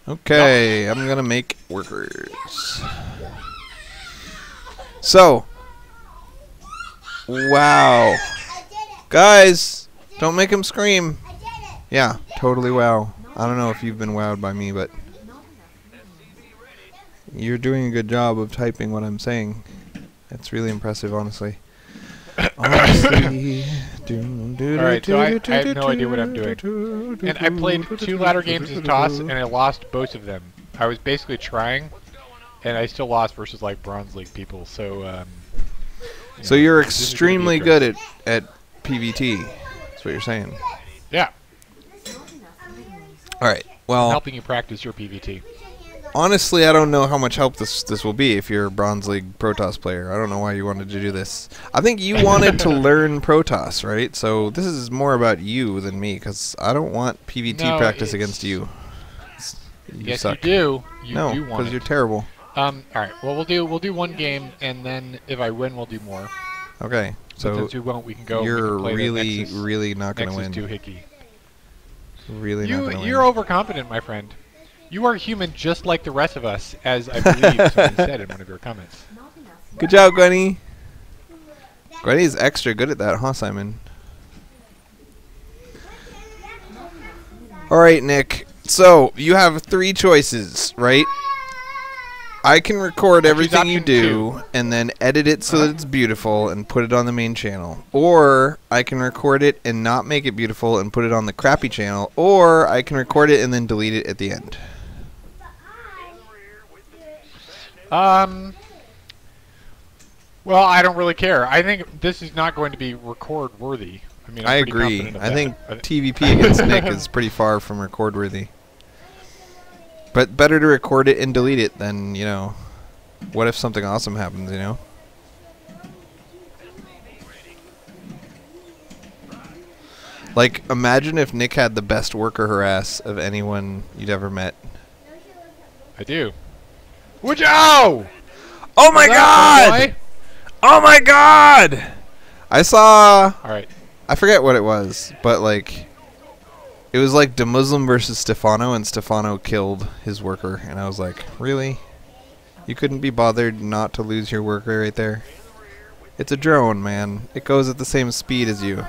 Okay, I'm gonna make workers. So, wow, guys, don't make him scream. Yeah, totally wow. I don't know if you've been wowed by me, but you're doing a good job of typing what I'm saying. It's really impressive, honestly. Honestly. Alright, so I have no idea what I'm doing. And I played 2 ladder games as Toss, and I lost both of them. I was basically trying, and I still lost versus like Bronze League people, so so you're extremely good at PvT. That's what you're saying. Yeah. Alright, well, I'm helping you practice your PvT. Honestly, I don't know how much help this will be if you're a Bronze League Protoss player. I don't know why you wanted to do this. I think you wanted to learn Protoss, right? So this is more about you than me, because I don't want PvT practice against you. You suck. You do. You no, do want because you're terrible. All right. Well, we'll do one game, and then if I win, we'll do more. Okay. So since you won't, we can go. You're we can play really not going to win. Nexus 2 Hickey. Really not going to win. You're overconfident, my friend. You are human just like the rest of us, as I believe someone said in one of your comments. Good job, Gwenny. Gwenny's extra good at that, huh, Simon? Alright, Nick. So, you have 3 choices, right? I can record everything you do and then edit it so that it's beautiful and put it on the main channel. Or I can record it and not make it beautiful and put it on the crappy channel. Or I can record it and then delete it at the end. Well, I don't really care. I think this is not going to be record worthy. I mean, I agree. I think TvP against Nick is pretty far from record worthy. But better to record it and delete it than, you know, what if something awesome happens, you know? Like, imagine if Nick had the best worker harass of anyone you'd ever met. I do. Would you? Oh! Oh my god! Oh my god! I saw... Alright. I forget what it was, but like... It was like the Muslim versus Stefano, and Stefano killed his worker. And I was like, really? You couldn't be bothered not to lose your worker right there? It's a drone, man. It goes at the same speed as you.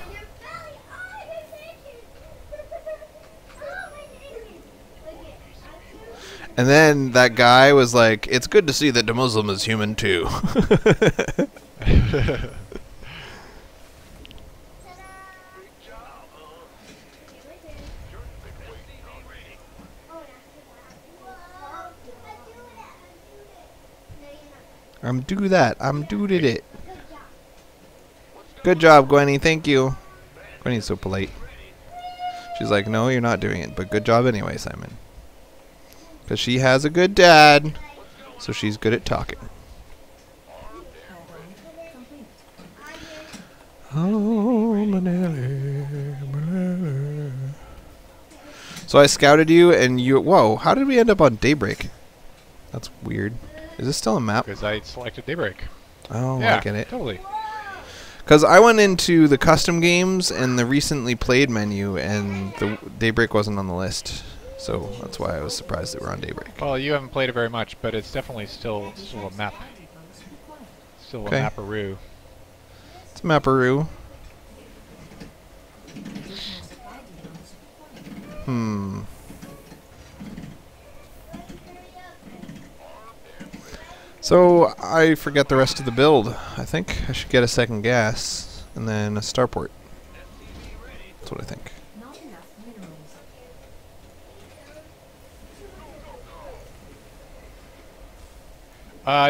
And then that guy was like, it's good to see that the Muslim is human too. I'm do that. I'm did it. Good job, Gwenny. Thank you. Gwenny's so polite. She's like, no, you're not doing it. But good job anyway, Simon. Because she has a good dad. So she's good at talking. Oh, so I scouted you and you... Whoa, how did we end up on Daybreak? That's weird. Is this still a map? Because I selected Daybreak. Oh, yeah, I get it. Totally. Because I went into the custom games and the recently played menu, and the Daybreak wasn't on the list. So that's why I was surprised that we're on Daybreak. Well, you haven't played it very much, but it's definitely still a map. Still a mapperoo. It's a mapperoo. So I forget the rest of the build. I think I should get a second gas and then a starport. That's what I think.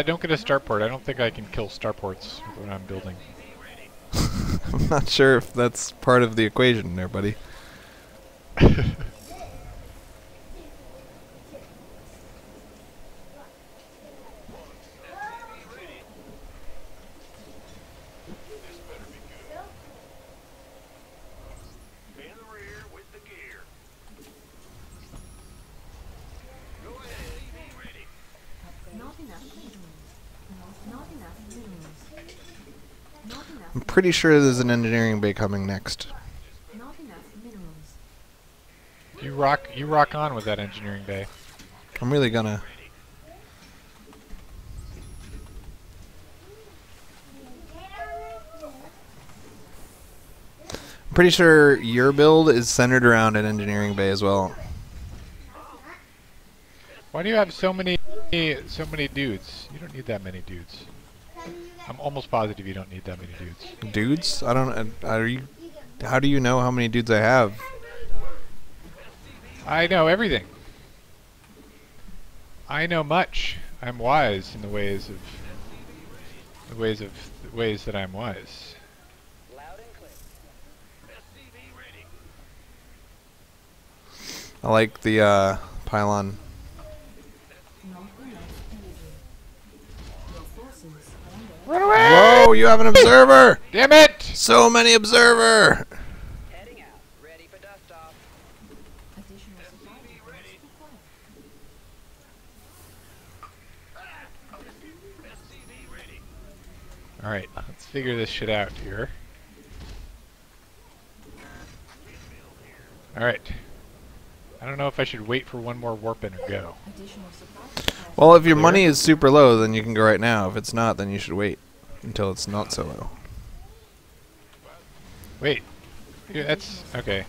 Don't get a starport. I don't think I can kill starports when I'm building. I'm not sure if that's part of the equation there, buddy. I'm pretty sure there's an engineering bay coming next. You rock on with that engineering bay. I'm really gonna. I'm pretty sure your build is centered around an engineering bay as well. Why do you have so many dudes? You don't need that many dudes. I'm almost positive you don't need that many dudes. Dudes? I don't. Are you? How do you know how many dudes I have? I know everything. I know much. I'm wise in the ways that I'm wise. I like the pylon. Run away! Whoa, you have an observer! Damn it! So many observer! Heading out. Ready for dust off. Alright, let's figure this shit out here. Alright. I don't know if I should wait for one more warp in or go. Well, if your money is super low, then you can go right now. If it's not, then you should wait until it's not so low. Wait. Yeah, that's... okay.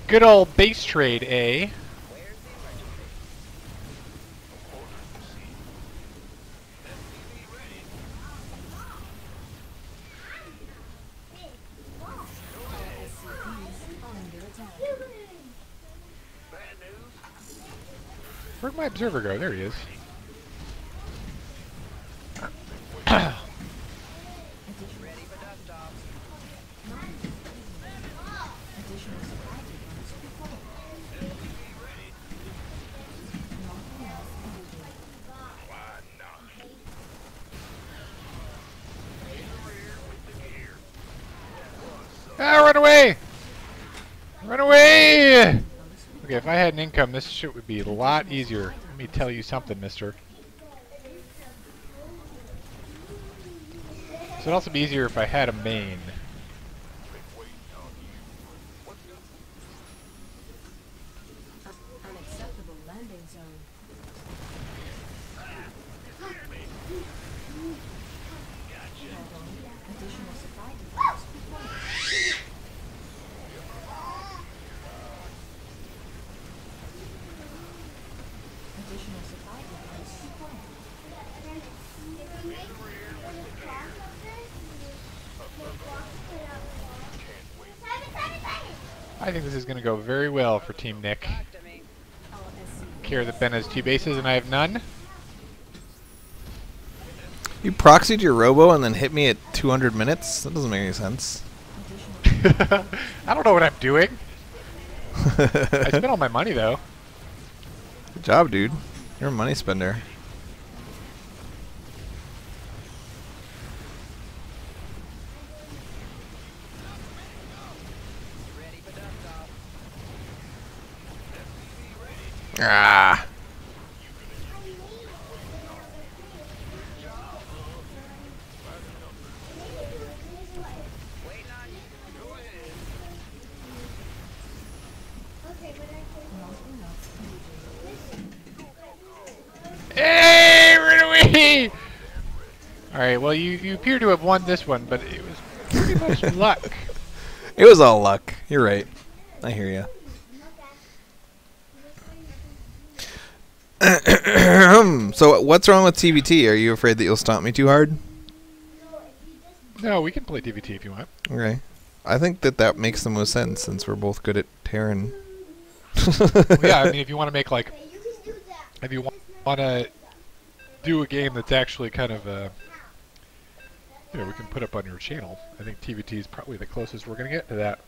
Good old base trade, eh? Where'd my observer go? There he is. Ah, run away! Run away! Okay, if I had an income, this shit would be a lot easier. Let me tell you something, mister. So it'd also be easier if I had a main. Unacceptable landing zone. Additional supply depots required. Additional supply depots required. I think this is going to go very well for Team Nick. Care that Ben has 2 bases and I have none. You proxied your robo and then hit me at 200 minutes? That doesn't make any sense. I don't know what I'm doing. I spent all my money though. Good job, dude. You're a money spender. Ah. Hey, run away! Alright, well you appear to have won this one, but it was pretty much luck. It was all luck. You're right. I hear you. So what's wrong with TvT? Are you afraid that you'll stomp me too hard? No, we can play TvT if you want. Okay. I think that makes the most sense since we're both good at tearing. Well, yeah, I mean, if you want to make like, if you want to do a game that's actually kind of, you know, we can put up on your channel. I think TvT is probably the closest we're gonna get to that.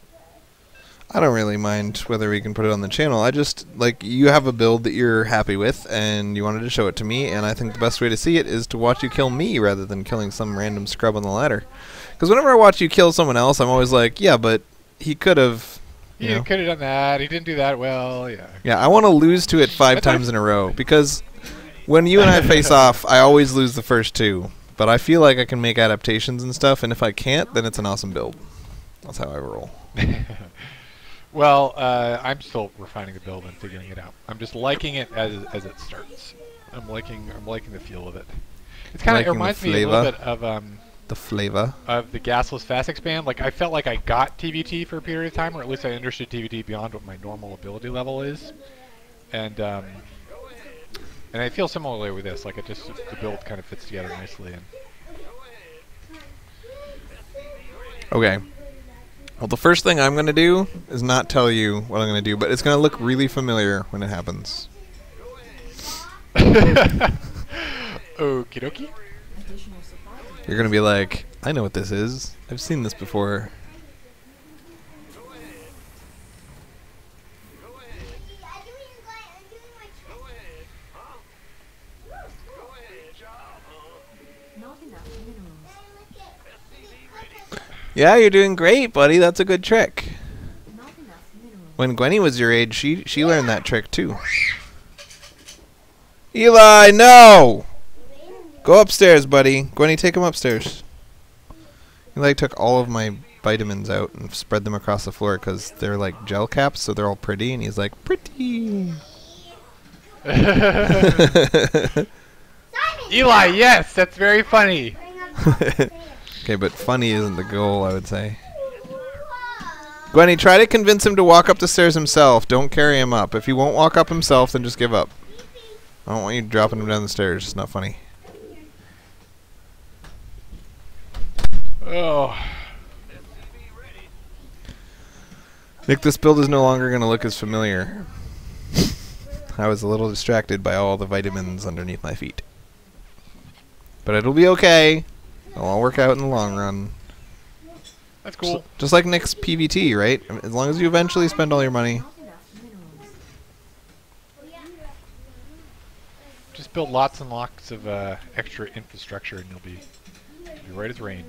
I don't really mind whether we can put it on the channel. I just, like, you have a build that you're happy with, and you wanted to show it to me, and I think the best way to see it is to watch you kill me rather than killing some random scrub on the ladder. Because whenever I watch you kill someone else, I'm always like, yeah, but he could have... He could have done that. He didn't do that well. Yeah. Yeah, I want to lose to it 5 times in a row, because When you and I face off, I always lose the first two. But I feel like I can make adaptations and stuff, and if I can't, then it's an awesome build. That's how I roll. Well, I'm still refining the build and figuring it out. I'm just liking it as it starts. I'm liking the feel of it. It's kind of, it reminds me a little bit of the flavor of the gasless fast expand. Like I felt like I got TvT for a period of time, or at least I understood TvT beyond what my normal ability level is, and I feel similarly with this. Like the build kind of fits together nicely. And okay. Well, the first thing I'm going to do is not tell you what I'm going to do, but it's going to look really familiar when it happens. Okie dokie. You're going to be like, I know what this is. I've seen this before. Yeah, you're doing great, buddy. That's a good trick. When Gwenny was your age, she learned that trick too. Eli, no! Go upstairs, buddy. Gwenny, take him upstairs. Eli took all of my vitamins out and spread them across the floor because they're like gel caps, so they're all pretty, and he's like, pretty. Eli, yes, that's very funny. Okay, but funny isn't the goal, I would say. Gwenny, try to convince him to walk up the stairs himself. Don't carry him up. If he won't walk up himself, then just give up. I don't want you dropping him down the stairs. It's not funny. Oh. Nick, this build is no longer going to look as familiar. I was a little distracted by all the vitamins underneath my feet. But it'll be okay. It'll all work out in the long run. That's cool. Just like Nick's PvT, right? As long as you eventually spend all your money. Just build lots and lots of extra infrastructure and you'll be right as rain.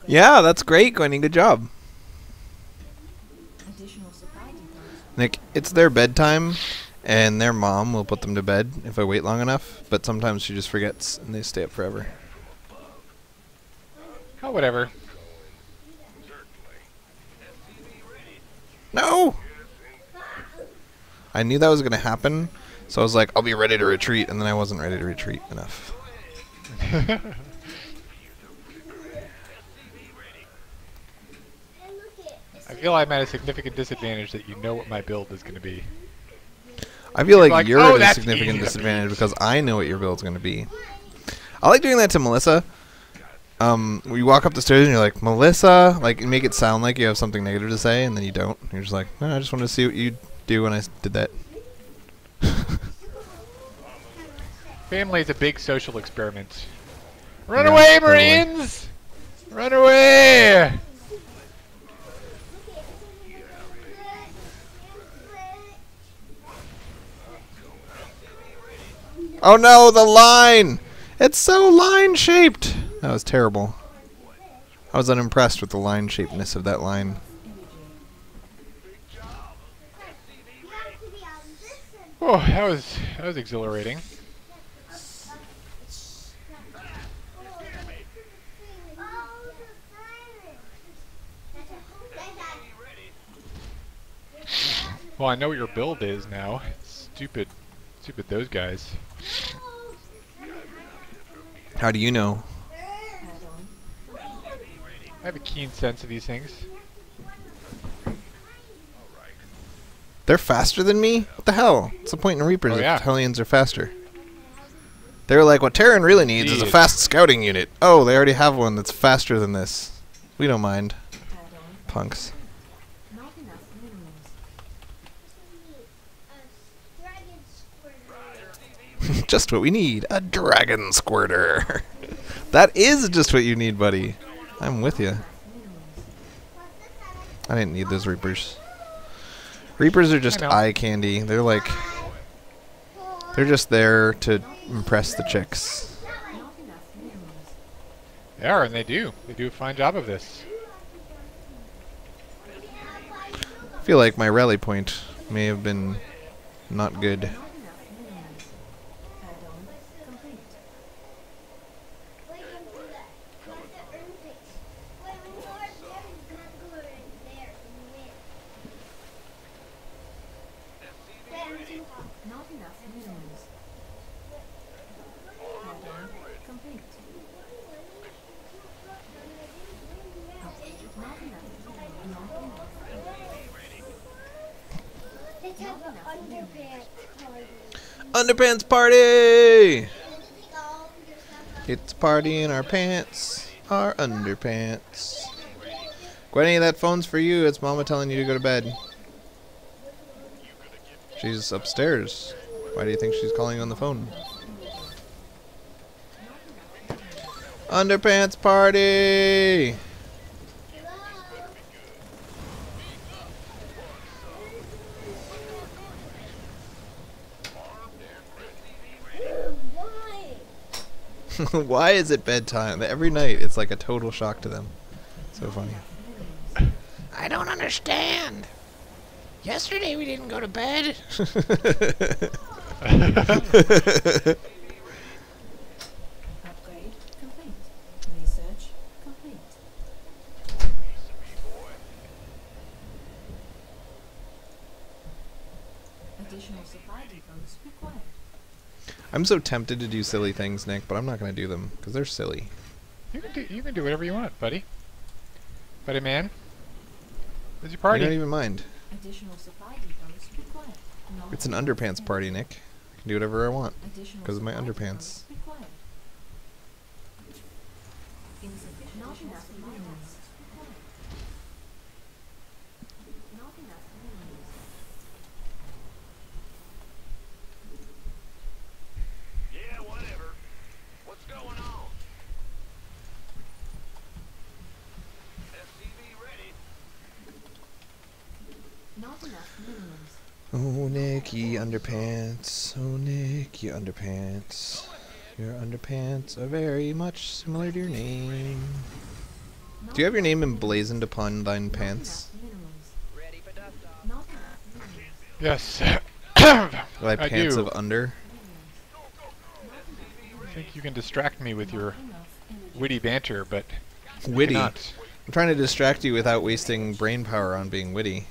Yeah, that's great, Gwenny. Good job. Nick, it's their bedtime, and their mom will put them to bed if I wait long enough, but sometimes she just forgets, and they stay up forever. Oh, whatever. No! I knew that was going to happen, so I was like, I'll be ready to retreat, and then I wasn't ready to retreat enough. I feel I'm at a significant disadvantage that you know what my build is going to be. I feel like you're oh, at a significant disadvantage because I know what your build's going to be. I like doing that to Melissa. You walk up the stairs and you're like, Melissa, like, you make it sound like you have something negative to say, and then you don't. You're just like, no, I just wanted to see what you do when I did that. Family is a big social experiment. Run away, Marines! Run away! Oh no, the line! It's so line-shaped! That was terrible. I was unimpressed with the line-shapedness of that line. Oh, that was exhilarating. Well, I know what your build is now. Stupid those guys. How do you know? I have a keen sense of these things. They're faster than me? What the hell? What's the point in Reapers if Hellions are faster? They were like, what Terran really needs is a fast scouting unit. Oh, they already have one that's faster than this. We don't mind. Punks. Just what we need. A dragon squirter. That is just what you need, buddy. I'm with you. I didn't need those Reapers. Reapers are just eye candy. They're like... They're just there to impress the chicks. They are, and they do. They do a fine job of this. feel like my rally point may have been not good. Not enough minerals. Add-on complete. Not enough minerals. Add-on complete. Not enough. Underpants party! It's a party in our pants, our underpants. Gwenny, that phone's for you. It's Mama telling you to go to bed. She's upstairs. Why do you think she's calling on the phone? Underpants party! Why is it bedtime? Every night it's like a total shock to them. So funny. I don't understand. Yesterday we didn't go to bed. Upgrade complete. Research complete. Additional supply depots required. I'm so tempted to do silly things, Nick, but I'm not going to do them because they're silly. You can do whatever you want, buddy. Buddy man. It's your party. I don't even mind. Additional supply depots required. It's an underpants party, Nick. I can do whatever I want Additional because of my supply underpants. depots required. Insufficient. Not enough minerals. Not enough minerals. Yeah, whatever. What's going on? SCV ready. Not enough minerals. Oh, Nick, ye underpants. Oh, Nick, ye underpants. Your underpants are very much similar to your name. Do you have your name emblazoned upon thine pants? Ready for dust off. Not enough minerals. Yes. Thy I pants do. of under? I think you can distract me with your Enough energy. witty banter, but Witty. cannot. I'm trying to distract you without wasting brain power on being witty.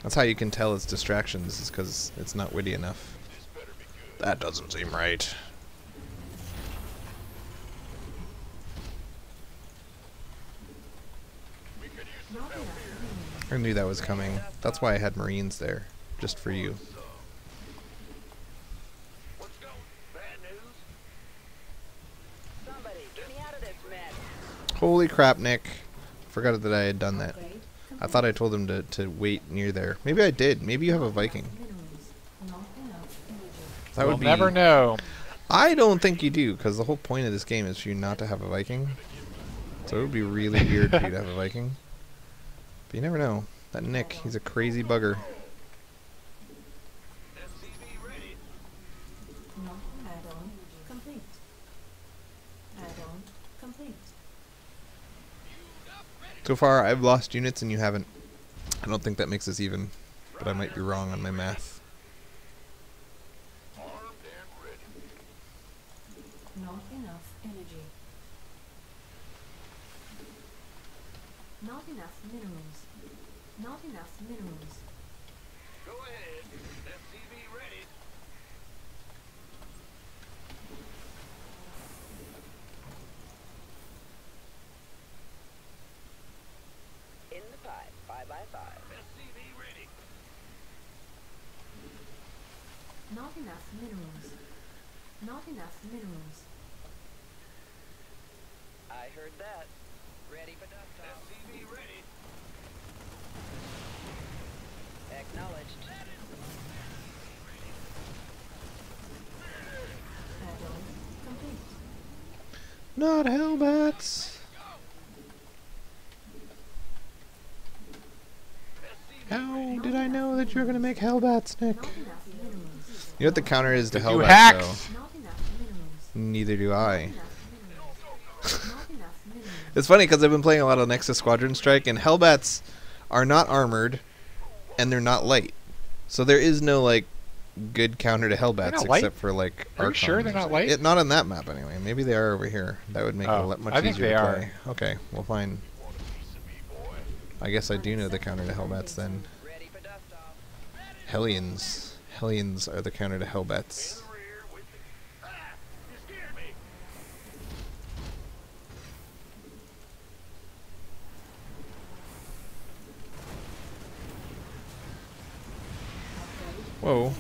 That's how you can tell it's distractions, is because it's not witty enough. That doesn't seem right. Not enough minerals. I knew that was coming. That's why I had Marines there, just for you. What's going? Bad news? Somebody, get me out of this mess. Holy crap, Nick. Forgot that I had done that. Upgrade I thought I told him to wait near there. Maybe I did. Maybe you have a Viking. minerals. Not enough energy. That We'll would be. never know. I don't think you do, because the whole point of this game is for you not to have a Viking. So it would be really weird for you to have a Viking. But you never know. That Nick, he's a crazy bugger. SCV ready. Not add-on complete. Add-on complete. So far, I've lost units and you haven't. I don't think that makes us even, but I might be wrong on my math. Armed and ready. Not enough energy. Not enough minerals. Not enough minerals. Go ahead. SCV ready. In the pipe, 5x5. SCV ready. Not enough minerals. Not enough minerals. I heard that. Ready for dust off. SCV ready. Acknowledged. Add-on complete. Not Hellbats! How did I know that you were gonna make Hellbats, Nick? Not enough minerals. You know what the counter is to You Hellbats, hacks! though? Not enough minerals. Neither do I. Not enough minerals. Not enough minerals. It's funny because I've been playing a lot of Nexus Squadron Strike, and Hellbats are not armored, and they're not light. So there is no like good counter to Hellbats except for like. Are you sure they're not light? Not on that map anyway. Maybe they are over here. That would make it a lot much easier to play. Okay, we'll find. I guess I do know the counter to Hellbats then. Hellions. Hellions are the counter to Hellbats. Whoa.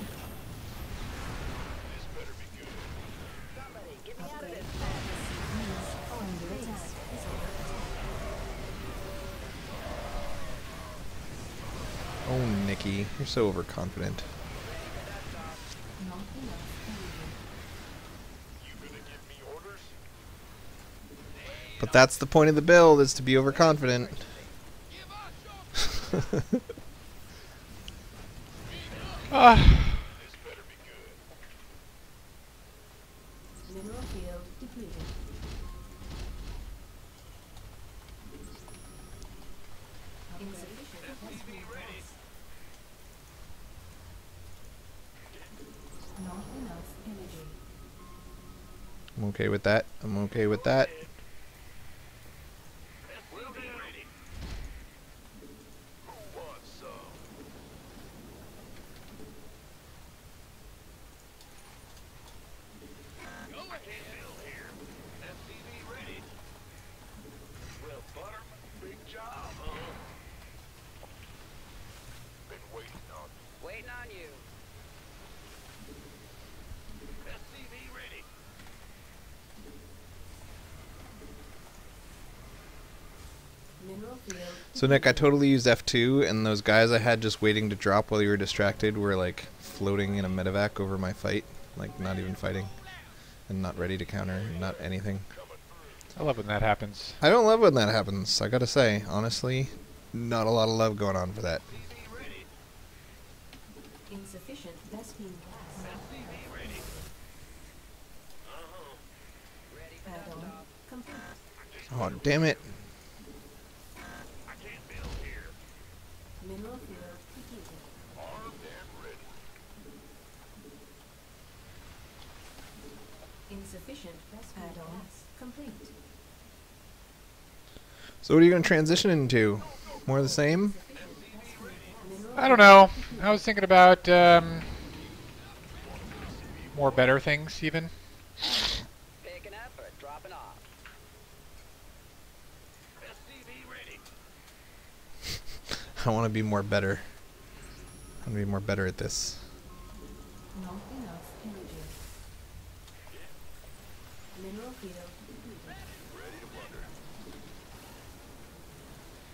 Oh, Nikki, you're so overconfident. But that's the point of the build, is to be overconfident. Mineral field depleted. Insufficient SV gas. Not enough energy. I'm okay with that. I'm okay with that. Waiting on you. SCV ready. Mineral field. So Nick, I totally used F2, and those guys I had just waiting to drop while you were distracted were like floating in a medevac over my fight, like not even fighting, and not ready to counter, not anything. I love when that happens. I don't love when that happens, I gotta say. Honestly, not a lot of love going on for that. Insufficient Vespine gas. Add-on complete. Oh, damn it. Mineral field depleted. Insufficient Vespine gas complete. So what are you going to transition into? More of the same? I don't know. I was thinking about more better things, even. Picking up or dropping off. SCV ready. I want to be more better. I want to be more better at this. Not enough energy. Mineral field depleted. Ready to blunder.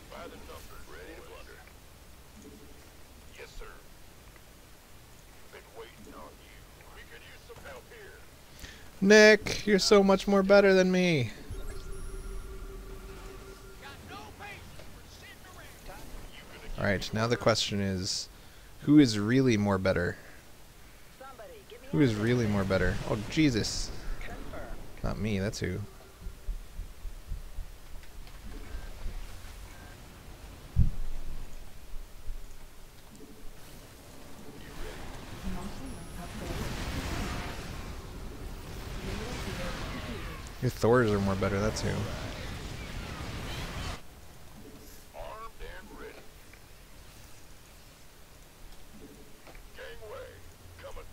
By the numbers, ready to blunder. Yes, sir. Been waiting on you. We could use some help here. Nick, you're so much more better than me. Alright, now the question is, who is really more better? Somebody, give me Who is really more better? Oh, Jesus. confirm. Not me, that's who. Not enough upgrade. Mineral field depleted. Your Thors are more better, that's who. Armed and ready. Gangway, coming.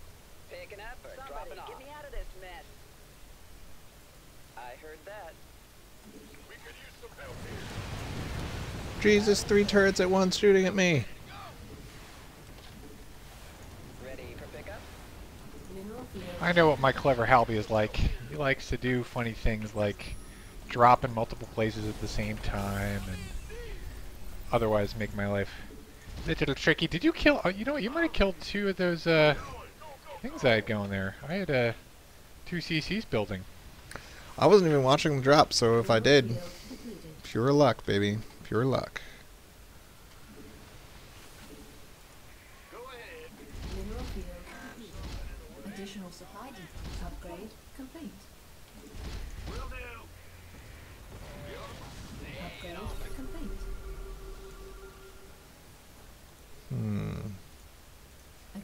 Picking up or dropping off. Get me out of this mess. I heard that. We could use some help here. Jesus, 3 turrets at once shooting at me. Ready for pickup? Mineral field. I know what my clever Halby is like. He likes to do funny things like drop in multiple places at the same time and otherwise make my life a little tricky. Did you kill... you know what? You might have killed 2 of those things I had going there. I had 2 CCs building. I wasn't even watching the drop, so if I did, Field depleted. pure luck, baby. Pure luck. Go ahead. Mineral field depleted. Additional supply depot upgrade complete. Will do.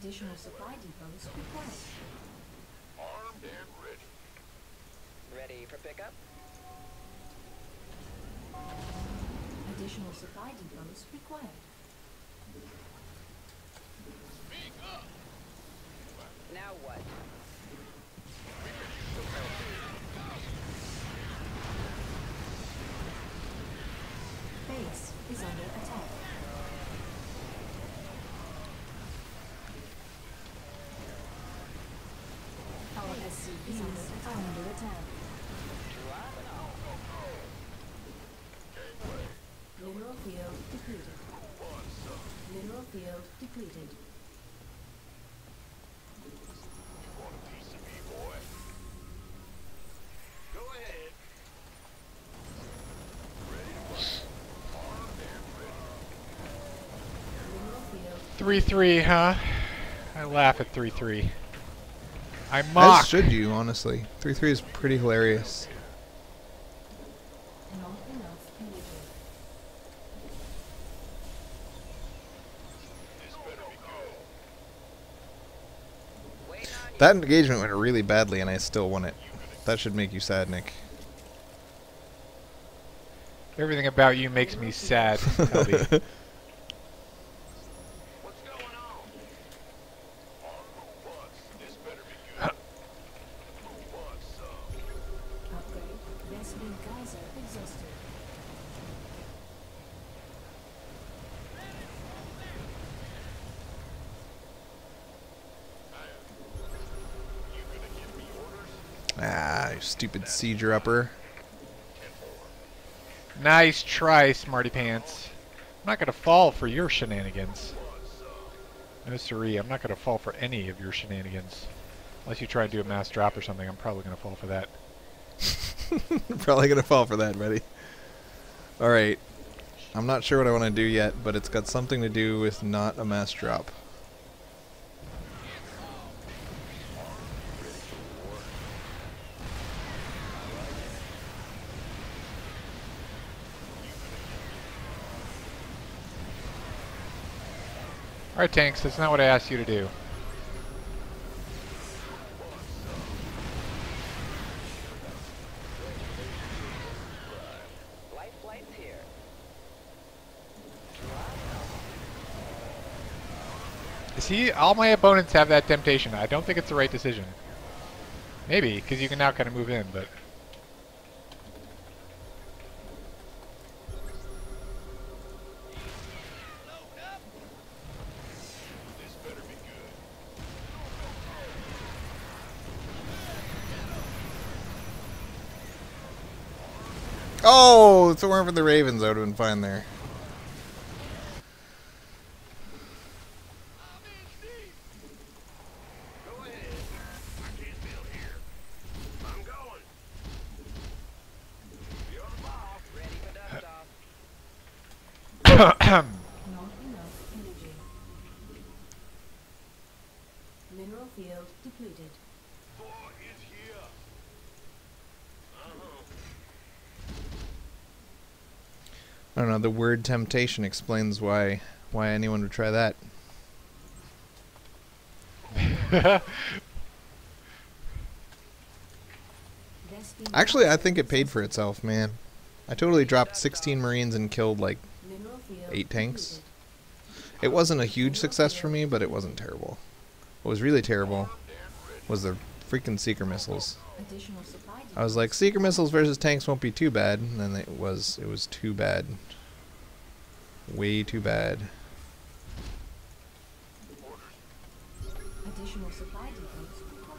Additional supply depots required. Armed and ready. Ready for pickup? Additional supply depots required. Now what? Base is under attack. Our SC is under attack. Dropping off. Mineral field depleted. Mineral field depleted. Want a piece of me, boy? Go ahead. Ready to bust. Armed and ready. Mineral field 3-3, huh? I laugh at 3-3. I mock. As should you, honestly. 3-3 is pretty hilarious. not enough energy. This better be good. Waiting on you. That engagement went really badly, and I still won it. That should make you sad, Nick. Everything about you makes me sad, Helby. What's going on? On move bus. This better be good. Move bus, Upgrade. Vesting geyser exhausted. You gonna give me orders? Ah, you stupid siege upper. Nice try, smarty pants. I'm not gonna fall for your shenanigans. No siree, I'm not gonna fall for any of your shenanigans. Unless you try and do a mass drop or something, I'm probably gonna fall for that. Probably gonna fall for that, buddy. Alright. I'm not sure what I want to do yet, but it's got something to do with not a mass drop. Alright, tanks, that's not what I asked you to do. Life flight's here. See, all my opponents have that temptation. I don't think it's the right decision. Maybe, because you can now kind of move in, but... This better be good. Oh, if it weren't for the Ravens, I would have been fine there. Go ahead. I can't build here. I'm going. Be on the ball. Ready for dust off. Not enough energy. Mineral field depleted. Boy is here. I don't know, the word temptation explains why anyone would try that. Vesting Actually, I think it paid for itself, man. I totally dropped 16 Marines and killed like mineral field 8 tanks. depleted. It wasn't a huge success for me, but it wasn't terrible. What was really terrible was the freaking seeker missiles. Additional supply I was like, seeker missiles versus tanks won't be too bad, and then it was too bad. Way too bad. Additional supply depots required.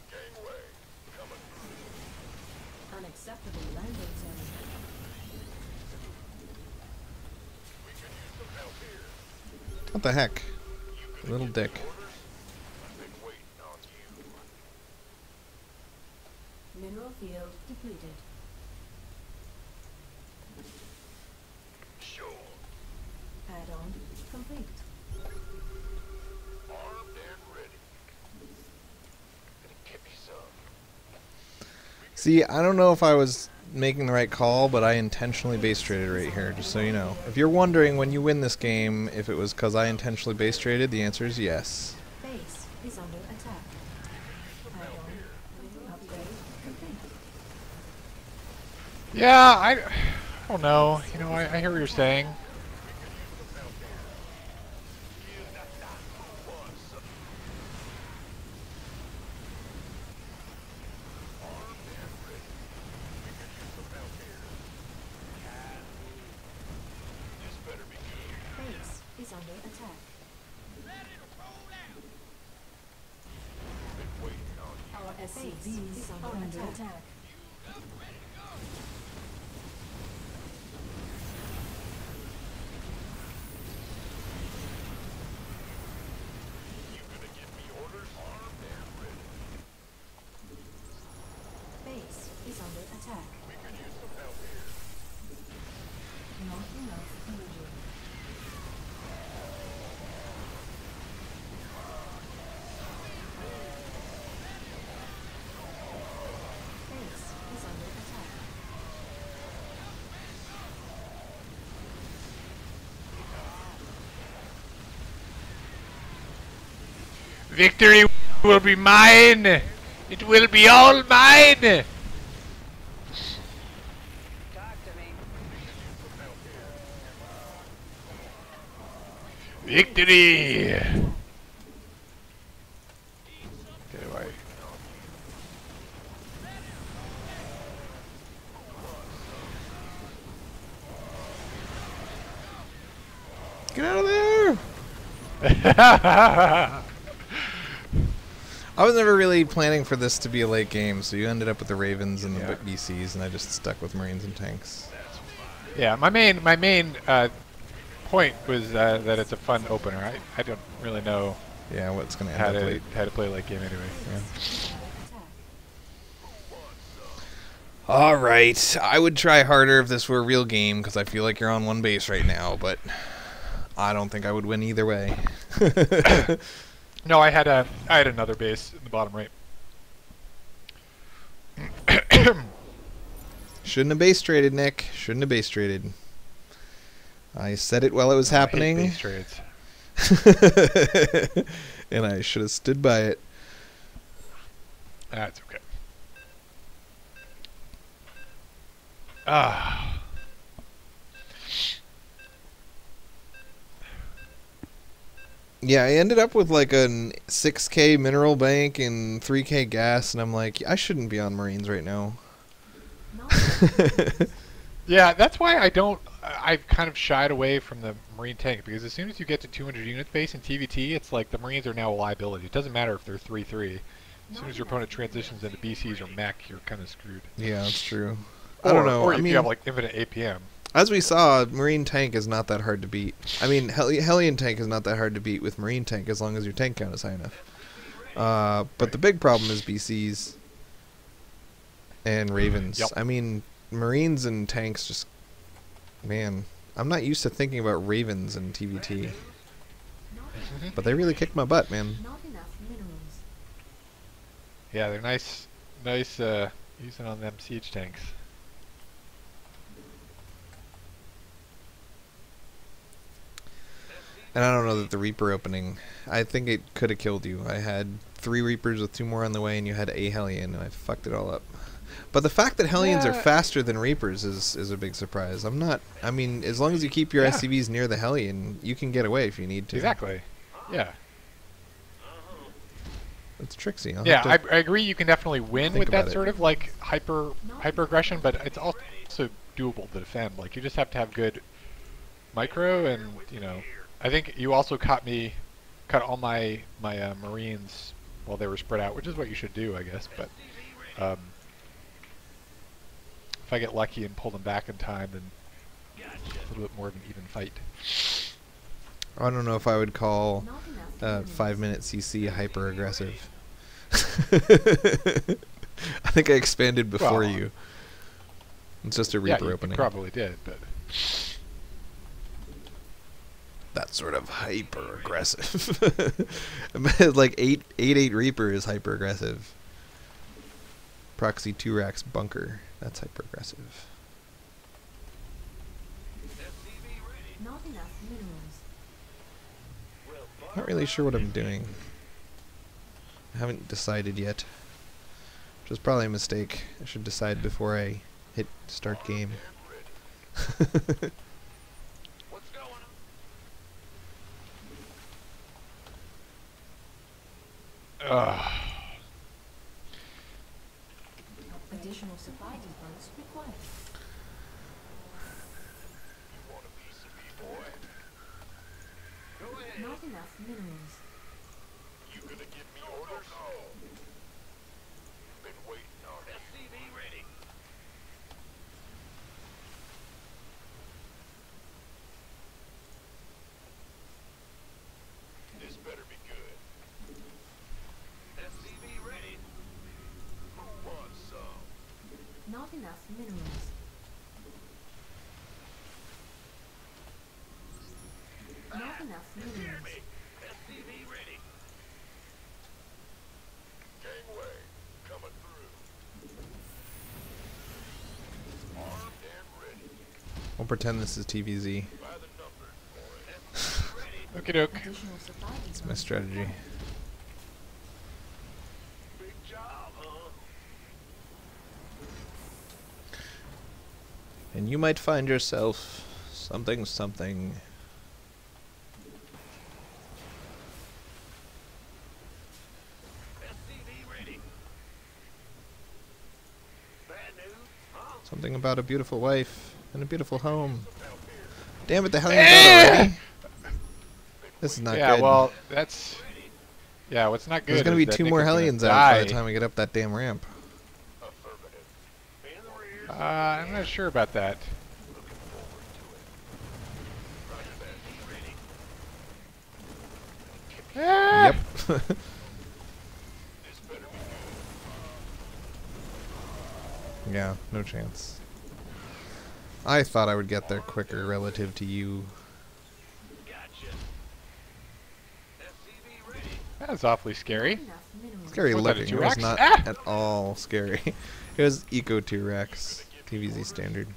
Gangway. Coming. Unacceptable landing zone. We can use some help here. What the heck? Little dick. I've been waiting on you. Mineral field depleted. Sure. Add-on complete. Armed and ready. Gonna get me some. See, I don't know if I was making the right call, but I intentionally base traded right here, just so you know. If you're wondering when you win this game if it was because I intentionally base traded, the answer is yes. Base is under attack. Add-on upgrade complete. Yeah, I don't know. You know, I hear what you're saying. Base is under attack. Our SCV is under attack. Base is under attack. Not enough energy. Base is under attack. Victory will be mine. It will be all mine. Talk to me. Victory. Get away. Get out of there! I was never really planning for this to be a late game, so you ended up with the Ravens and the BCs, and I just stuck with Marines and tanks. Yeah, my main point was that it's a fun opener. I don't really know Yeah, what's going to how end up to late? play late game anyway. Yeah. All right, I would try harder if this were a real game, because I feel like you're on one base right now, but I don't think I would win either way. No, I had another base in the bottom right. Shouldn't have base traded, Nick. Shouldn't have base traded. I said it while it was happening. I hate base trades. And I should have stood by it. That's okay. Ah. Yeah, I ended up with like a 6K mineral bank and 3K gas, and I'm like, I shouldn't be on Marines right now. Yeah, that's why I've kind of shied away from the Marine tank, because as soon as you get to 200 units base in TvT, it's like the Marines are now a liability. It doesn't matter if they're 3-3. As soon as your opponent transitions into BCs or mech, you're kind of screwed. Yeah, that's true. I don't know. Or I if mean, you have like infinite APM. as we saw, Marine tank is not that hard to beat. I mean, Hellion tank is not that hard to beat with Marine tank as long as your tank count is high enough. But the big problem is BCs and Ravens. Yep. I mean, Marines and tanks just... Man, I'm not used to thinking about Ravens in TvT. But they really kicked my butt, man. Not enough minerals. Yeah, they're nice using on them siege tanks. And I don't know that the Reaper opening, I think it could have killed you. I had 3 Reapers with 2 more on the way, and you had a Hellion, and I fucked it all up. But the fact that Hellions are faster than Reapers is a big surprise. I mean, as long as you keep your SCVs near the Hellion, you can get away if you need to. Exactly. Yeah. It's tricksy. Yeah, I agree. You can definitely win with that about it. sort of like hyper aggression, but it's also doable to defend. Like you just have to have good micro, and you know, I think you also cut all my Marines while they were spread out, which is what you should do, I guess. But if I get lucky and pull them back in time, then it's a little bit more of an even fight. I don't know if I would call Not enough 5-minute CC hyper aggressive. I think I expanded before Well, you. It's just a Reaper you opening. probably did, but That's sort of hyper aggressive. Like 8/8 Reaper is hyper aggressive. Proxy 2 racks bunker. That's hyper aggressive. Not enough minerals. Not really sure what I'm doing. I haven't decided yet. Which is probably a mistake. I should decide before I hit start game. What's going on? Ugh. Additional supply depots required. You want a piece of me, boy? Go ahead. Not enough minerals. You gonna give me orders? Been waiting on it. SCV ready. This better be good. SCV ready. Who wants some? Not enough minerals. Not enough minerals. SCV ready. Gangway coming through. Armed and ready. We'll pretend this is TvZ. By the numbers, boy. SCV ready. Okie doke. Additional supply depots. That's my strategy. Big job, huh? And you might find yourself something something. SCV ready. Bad news, huh? Something about a beautiful wife and a beautiful home. Damn it, the hellion got already? This is not Yeah, good. well, that's... Yeah, what's not good There's gonna is be that 2 Nick more is gonna hellions out by the die. time we get up that damn ramp. Affirmative. In the rear. I'm not sure about that. Looking forward to it. Roger that. Ready. Ah! Yep. This better be good. Yeah, no chance. I thought I would get there quicker relative to you. Gotcha. SCV ready. That was awfully scary. Not enough minerals. Scary Was that a looking. It was 2X? not Ah! at all scary. It was Eco 2 Rex. TvZ standard.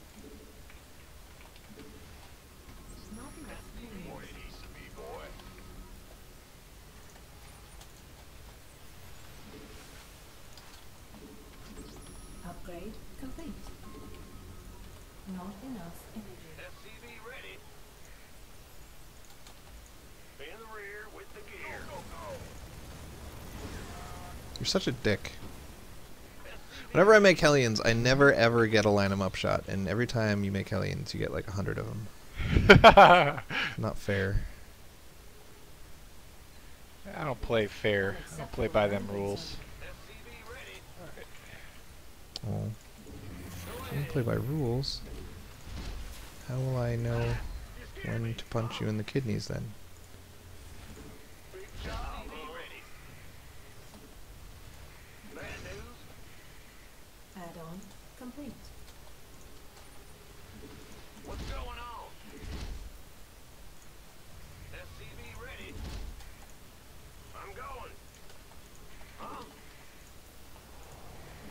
Not enough minerals. Boy, it needs to be, boy. Upgrade complete. Not enough energy. SCV ready. In the rear with the gear. Go, go, You're such a dick. Whenever I make hellions, I never ever get a line 'em up shot, and every time you make hellions, you get like 100 of them. Not fair. I don't play fair. I don't play by them rules. SCV ready. Oh. I don't play by rules. How will I know when to punch you in the kidneys then? Big job. SCV ready. Bad news. Add-on complete. What's going on? SCV ready. I'm going. Huh?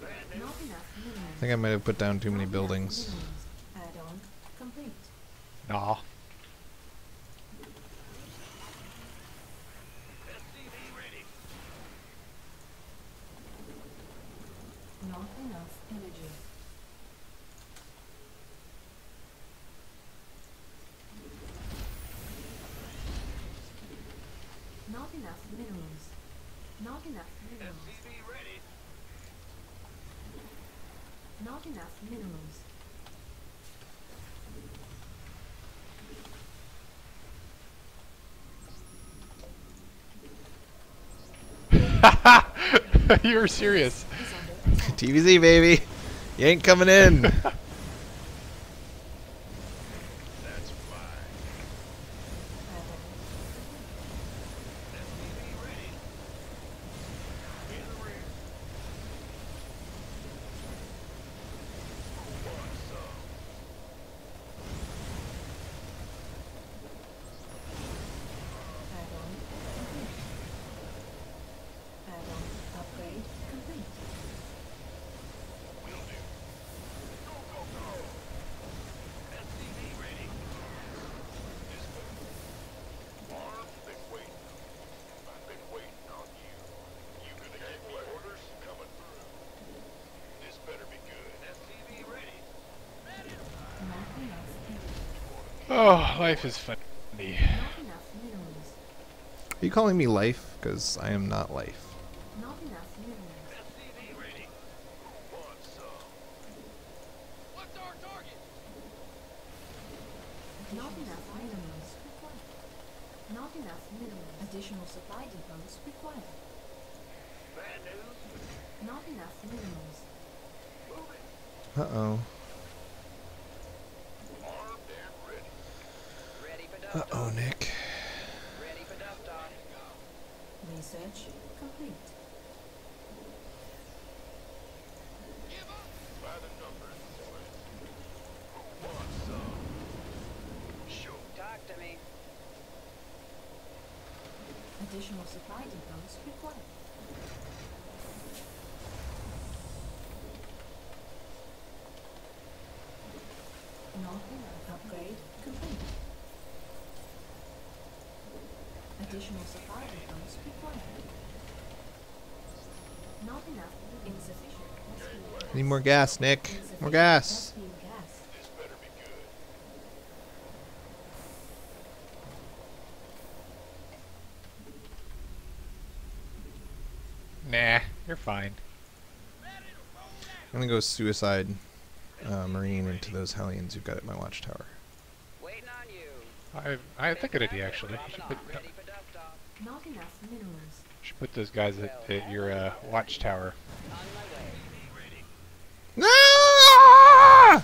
Bad news. Not enough minerals. I think I might have put down too many Not enough buildings. minerals. Add-on complete. Nah. SCV ready. Not enough energy. Not enough minerals. Not enough minerals. SCV ready. Not enough minerals. You were serious. Is under attack. TvZ, baby! You ain't coming in! That's fine. Add-on SCV ready. In the rear. Who wants some? Add-on complete. Add-on upgrade complete. Oh, life is funny. Not enough minerals. Are you calling me life? Because I am not life. Not enough minerals. SCV ready. Who wants some? What's our target? Not enough minerals required. Not enough minerals. Additional supply depots required. Bad news? Not enough minerals. Move it. Uh-oh. Armed and ready. Ready for dust Uh-oh, off. Nick. Ready for dust off. Research complete. Give up. By the numbers, boys. Who wants some? Shoot. Talk to me. Additional supply depots required. Not enough. Upgrade complete. Additional supply depots required. Not enough. Insufficient. Need more gas, Nick. More gas. That's being gas. This better be good. Nah, you're fine. I'm gonna go suicide marine into those hellions you've got at my watchtower. Waiting on you. I have a good idea actually. Ready for dust off. Not enough minerals. Should put those guys at your watchtower. On my way. Ah!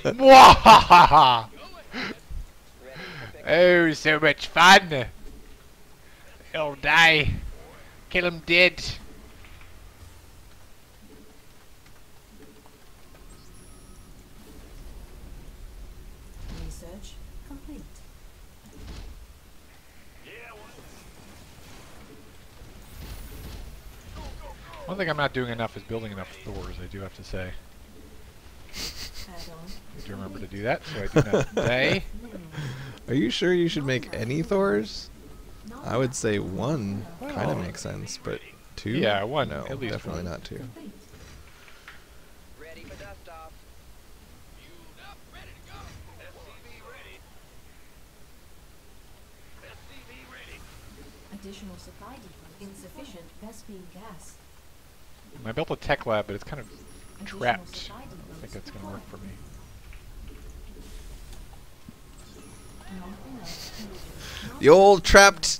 Mwahaha! Ready for pick. Oh, so much fun! He'll die. Kill him dead. Research complete. Yeah, well, One thing I'm not doing enough is building enough Thors, I do have to say. Add-on. I do remember to do that, so I do not die. Minerals. Are you sure you should make any Thors? Not I would enough say one kind of Well, makes sense, but two? Yeah, one, No, at least definitely one. not two. complete. Ready for dust off. fueled up, ready to go. SCV ready. SCV ready. Additional supply depots. Insufficient Vespine gas. I built a tech lab, but it's kind of Additional trapped. supply I depots think that's going to work for me. Not enough minerals. Not The old trapped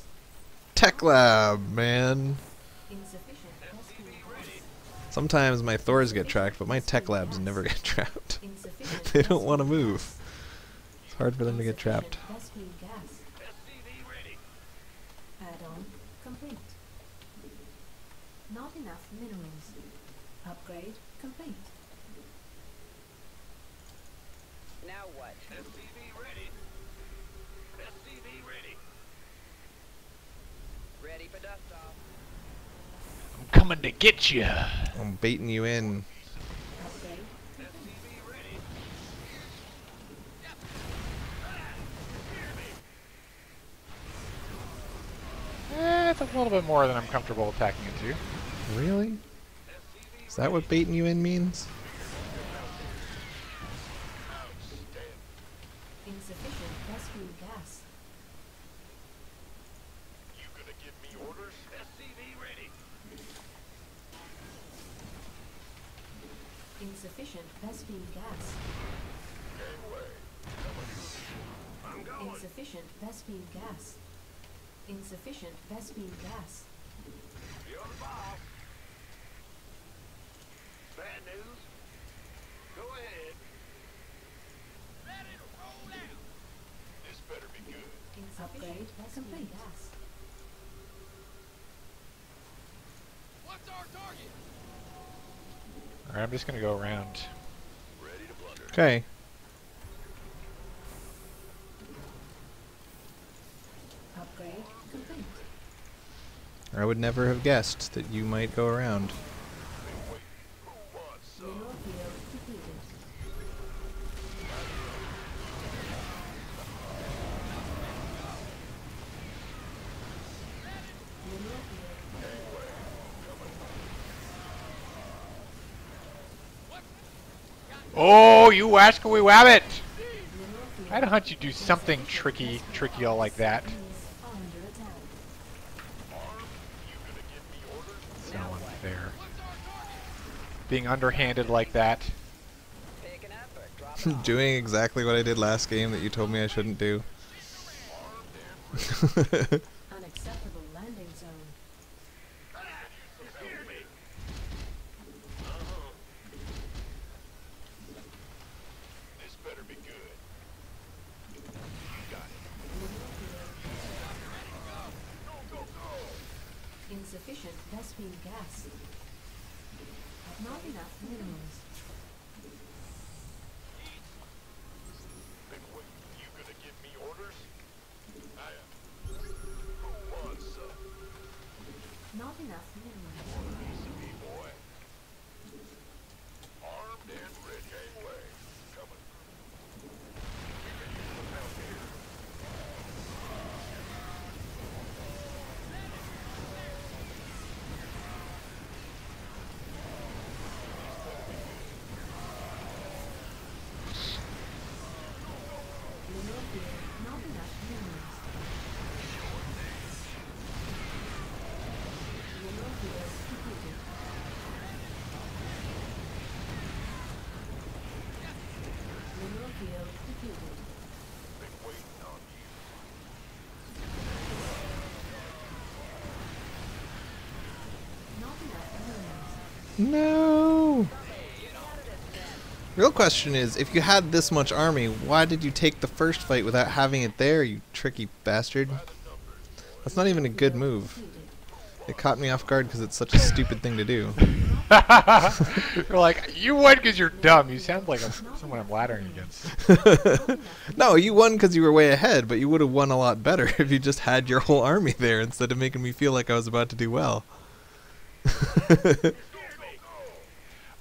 tech lab, man. insufficient Vespine gas. Sometimes my Thors get tracked, but my tech labs never get trapped. Insufficient They don't want to Vespine move. gas. It's hard for them to get trapped. Insufficient Vespine gas. SCV ready. Add-on complete. Not enough minerals. Upgrade complete. Now what? SCV ready. SCV ready. Ready for dust off. I'm coming to get you. I'm baiting you in. Upgrade complete. SCV ready. It's a little bit more than I'm comfortable attacking into. Really? Is that what baiting you in means? Insufficient Vespine gas. You gonna give me orders? SCV ready. Insufficient Vespine gas. Gangway. I'm going. Insufficient Vespine gas. Insufficient Vespine gas. You're the boss. Bad news? Go ahead. Ready to roll out. This better be good. Upgrade complete. Gas. What's our target? Alright, I'm just going to go around. Ready to blunder. Okay. Upgrade complete. I would never have guessed that you might go around. Wait, who wants some? Mineral field completed. Mineral field. Oh, you wascally wabbit! I had a hunch you'd do something tricky all like that. So unfair. Being underhanded like that. Picking up or dropping off. Doing exactly what I did last game that you told me I shouldn't do. Unacceptable landing zone. This better be good. Got it. Go, go, go! Insufficient Vespine gas. Not enough minerals. Been waiting. You gonna give me orders? I am. Who wants some? Not enough minerals. Piece of me, boy. Armed and ready. Gangway. Coming. We can use them out here. Mineral field. Not enough minerals. Mineral field completed. Mineral field completed. Been waiting on you. Not enough minerals. No. Real question is, if you had this much army, why did you take the first fight without having it there, you tricky bastard? That's not even a good move. Completed. It caught me off guard because it's such a stupid thing to do. You're like, you won because you're dumb. You sound like someone I'm laddering against. No, you won because you were way ahead, but you would have won a lot better if you just had your whole army there instead of making me feel like I was about to do well.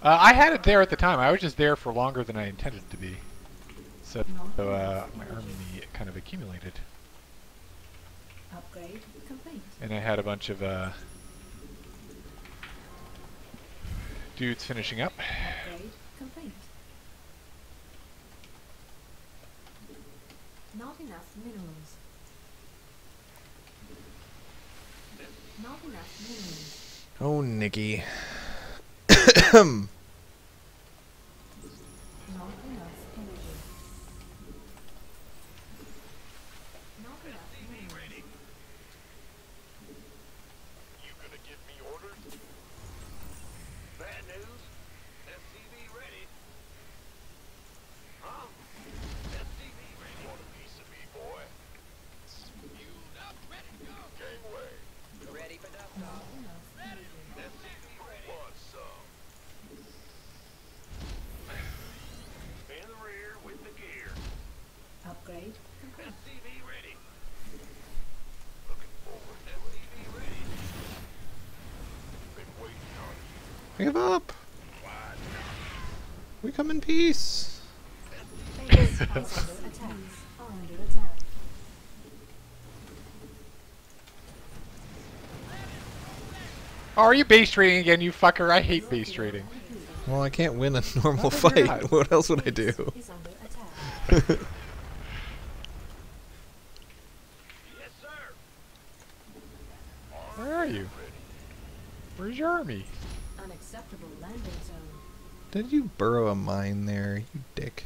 I had it there at the time. I was just there for longer than I intended to be. So my army kind of accumulated. Upgrade complete. And I had a bunch of dudes finishing up. Upgrade complete. Not enough minerals. Not enough minerals. Oh, Nikki. Not enough energy. Not enough minerals. You gonna give me orders? Bad news. SCV ready. Huh? SCV ready. Want a piece of me, boy? You up, ready, go. Gangway. Ready for dust Not off. enough energy. SCV ready. Want some? In the rear with the gear. Upgrade complete. SCV ready. Looking forward. SCV ready. Been waiting on you. Give up. Wide We come in peace. Base is under attack. Are under attack. Oh, are you base trading again, you fucker? I hate base trading. Well, I can't win a normal How come you're fight. not? What else would I do? Is under attack. Yes, sir. Where are you? Where's your army? Unacceptable landing zone. Did you burrow a mine there, you dick?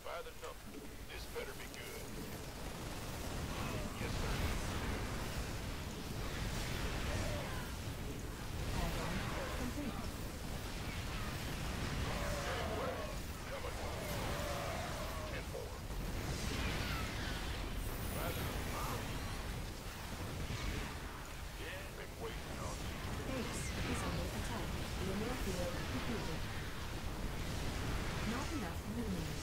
By the number. This better be good. Yes, sir. Add-on complete. And more. Been waiting on you. Base is under attack. Mineral field completed. Not enough minerals.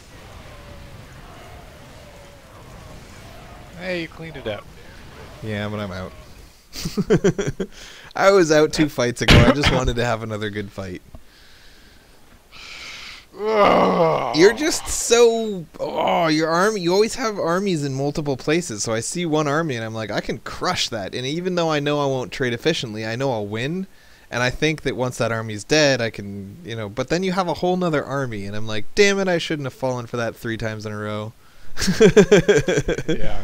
Hey, you cleaned it up. Yeah, but I'm out. I was out 2 fights ago. I just wanted to have another good fight. You're just so... Oh, your army... You always have armies in multiple places, so I see one army and I'm like, I can crush that. And even though I know I won't trade efficiently, I know I'll win. And I think that once that army's dead, I can, you know... But then you have a whole nother army, and I'm like, damn it, I shouldn't have fallen for that 3 times in a row. Yeah.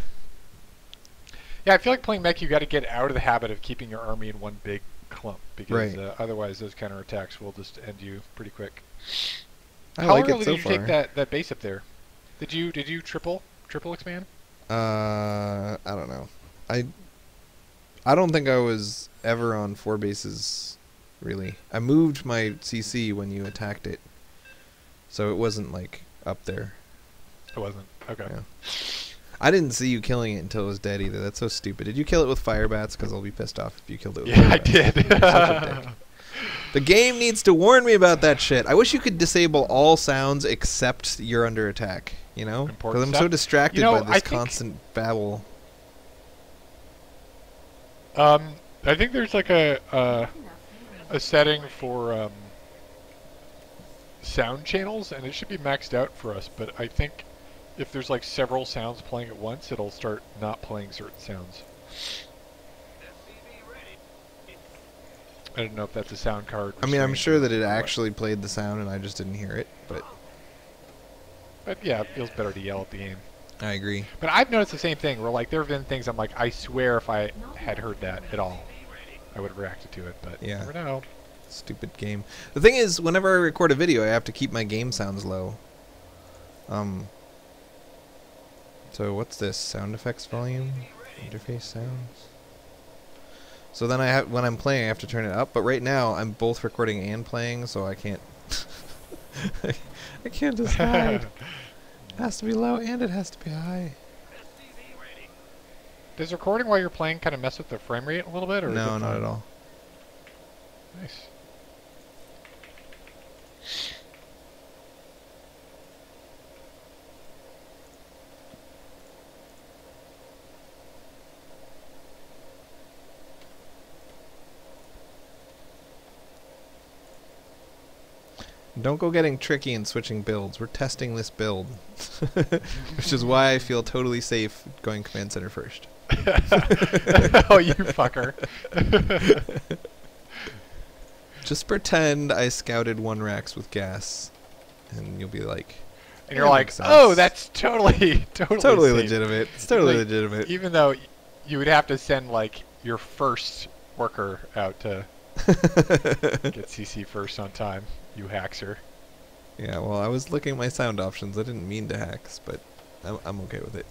Yeah, I feel like playing mech, you got to get out of the habit of keeping your army in one big clump, because otherwise those counterattacks will just end you pretty quick. I How like early it so did you far. take that base up there? Did you triple expand? I don't know. I don't think I was ever on 4 bases, really. I moved my CC when you attacked it, so it wasn't like up there. It wasn't. Okay. Yeah. I didn't see you killing it until it was dead either. That's so stupid. Did you kill it with fire bats? Because I'll be pissed off if you killed it with fire Yeah, I bats. did. You're such a dick. The game needs to warn me about that shit. I wish you could disable all sounds except you're under attack, you know? Because Important I'm stuff. so distracted You know, by I this think- constant babble. I think there's like a setting for sound channels, and it should be maxed out for us, but I think if there's like several sounds playing at once, it'll start not playing certain sounds. I don't know if that's a sound card. I mean, I'm restraint sure that it or what. actually played the sound and I just didn't hear it, but But yeah, it feels better to yell at the game. I agree. But I've noticed the same thing, where like there have been things I'm like, I swear if I had heard that at all, I would have reacted to it, but Yeah. you never know. Stupid game. The thing is, whenever I record a video, I have to keep my game sounds low. So what's this? Sound effects volume? Interface sounds? So then when I'm playing, I have to turn it up. But right now, I'm both recording and playing, so I can't. I can't decide. It has to be low and it has to be high. Does recording while you're playing kind of mess with the frame rate a little bit, or is No, it not fine? at all. Nice. Don't go getting tricky and switching builds. We're testing this build. Which is why I feel totally safe going command center first. Oh, you fucker. Just pretend I scouted 1 Rax with gas. And you'll be like... And you're "That like, makes sense." oh, that's totally Totally safe. legitimate. It's totally Like, legitimate. Even though you would have to send like your first worker out to get CC first on time, you hackser. Yeah, well, I was looking at my sound options. I didn't mean to hacks, but I'm okay with it.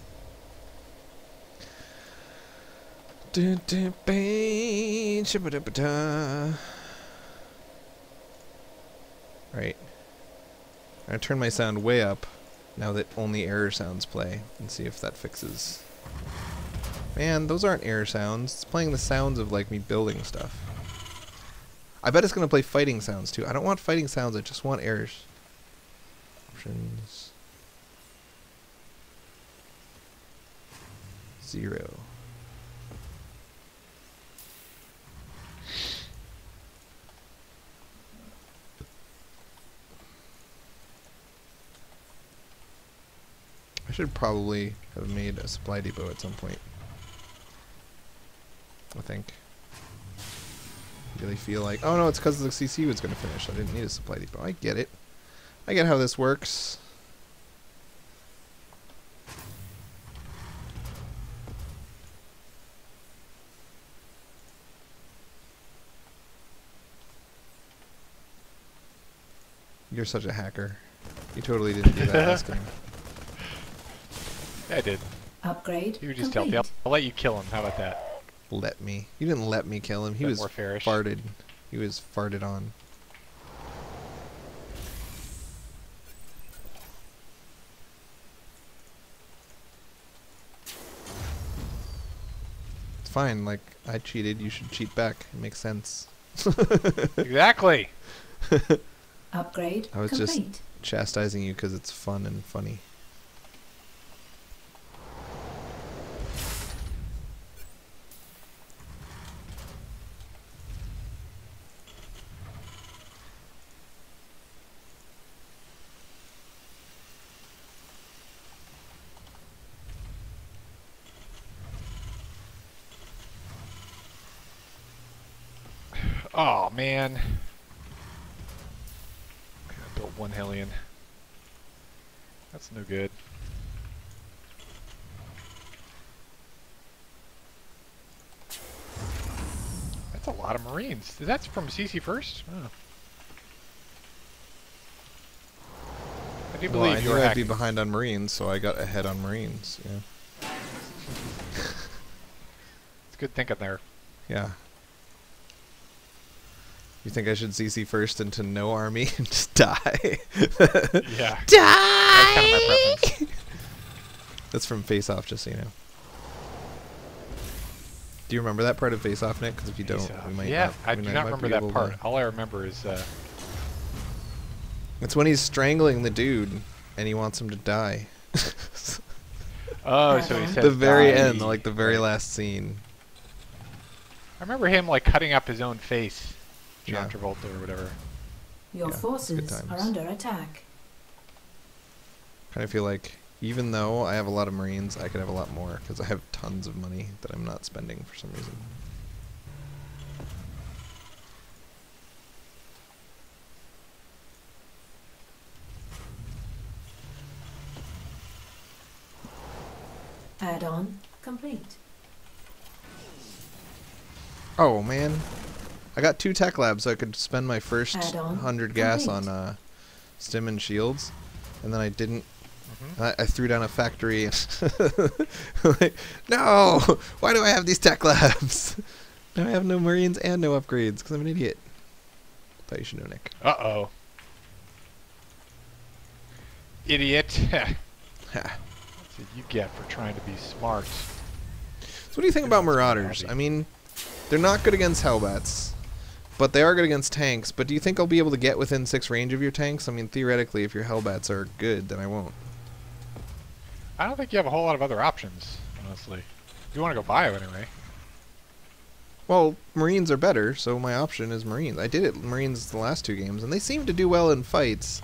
Right. I turn my sound way up now that only error sounds play and see if that fixes. Man, those aren't error sounds. It's playing the sounds of like me building stuff. I bet it's gonna play fighting sounds too. I don't want fighting sounds, I just want errors. Options. 0. I should probably have made a supply depot at some point. I think. Really feel like, oh no, it's because the CC was going to finish. I didn't need a supply depot. I get it. I get how this works. You're such a hacker. You totally didn't do that last game. Yeah, I did. Upgrade You were just complete. healthy. I'll let you kill him. How about that? Let me. You didn't let me kill him. He Bit was more fairish. farted. He was farted on. It's fine. Like, I cheated. You should cheat back. It makes sense. Exactly. Upgrade I was complete. just chastising you because it's fun and funny. Oh man. I built 1 hellion. That's no good. That's a lot of Marines. That's from CC first? Oh. I do Well, believe I you knew were I'd be hacking. behind on Marines, so I got ahead on Marines. Yeah. It's good thinking there. Yeah. You think I should CC first into no army and just die? Yeah. Die! That's kind of my preference. That's from Face Off, just so you know. Do you remember that part of Face Off, Nick? Because if you don't, we might Yeah, not, I we do might not be remember that able part. to- All I remember is It's when he's strangling the dude, and he wants him to die. oh, so he says The very die. end, like the very Right. last scene. I remember him like cutting up his own face, John Yeah. Travolta or whatever. Your Yeah, it's good forces times. are under attack. Kind of feel like, even though I have a lot of Marines, I could have a lot more, because I have tons of money that I'm not spending for some reason. Add-on complete. Oh, man. I got 2 tech labs, so I could spend my first Add-on 100 gas complete. on stim and shields, and then I didn't. Mhm. I threw down a factory. Like, no! Why do I have these tech labs? Now I have no Marines and no upgrades, because I'm an idiot. Thought you should know, Nick. Uh-oh. Idiot. That's Ha. what you get for trying to be smart. So what do you think about Marauders? Hobby. I mean, they're not good against Hellbats, but they are good against tanks. But do you think I'll be able to get within 6 range of your tanks? I mean, theoretically, if your Hellbats are good, then I won't. I don't think you have a whole lot of other options, honestly. You want to go bio anyway. Well, Marines are better, so my option is Marines. I did it Marines the last 2 games, and they seemed to do well in fights.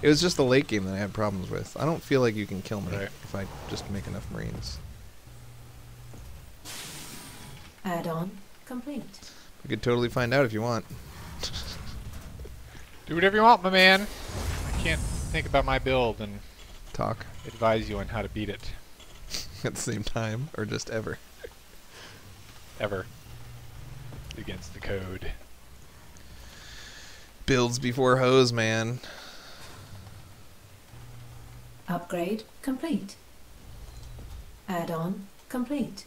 It was just the late game that I had problems with. I don't feel like you can kill me Right. if I just make enough Marines. Add-on complete. We could totally find out if you want. Do whatever you want, my man. I can't think about my build and Talk advise you on how to beat it. at the same time, or just ever. Ever. Against the code. Builds before hose, man. Upgrade complete. Add-on complete.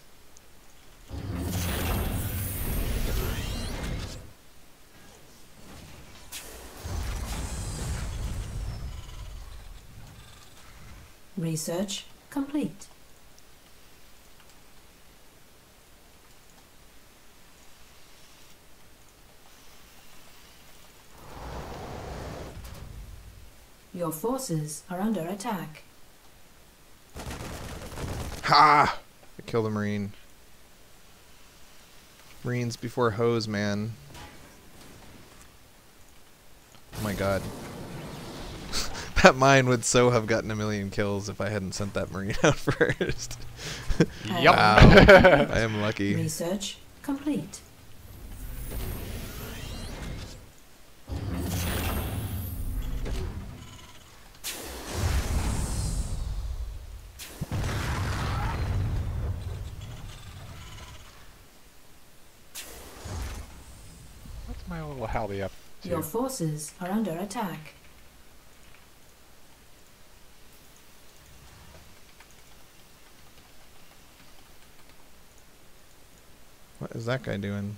Research complete. Your forces are under attack. Ha! I killed a Marine. Marines before hose, man. Oh my god. That mine would so have gotten a million kills if I hadn't sent that Marine out first. Yup. Wow. I am lucky. Research complete. What's my little Halby up to? Your forces are under attack. What is that guy doing?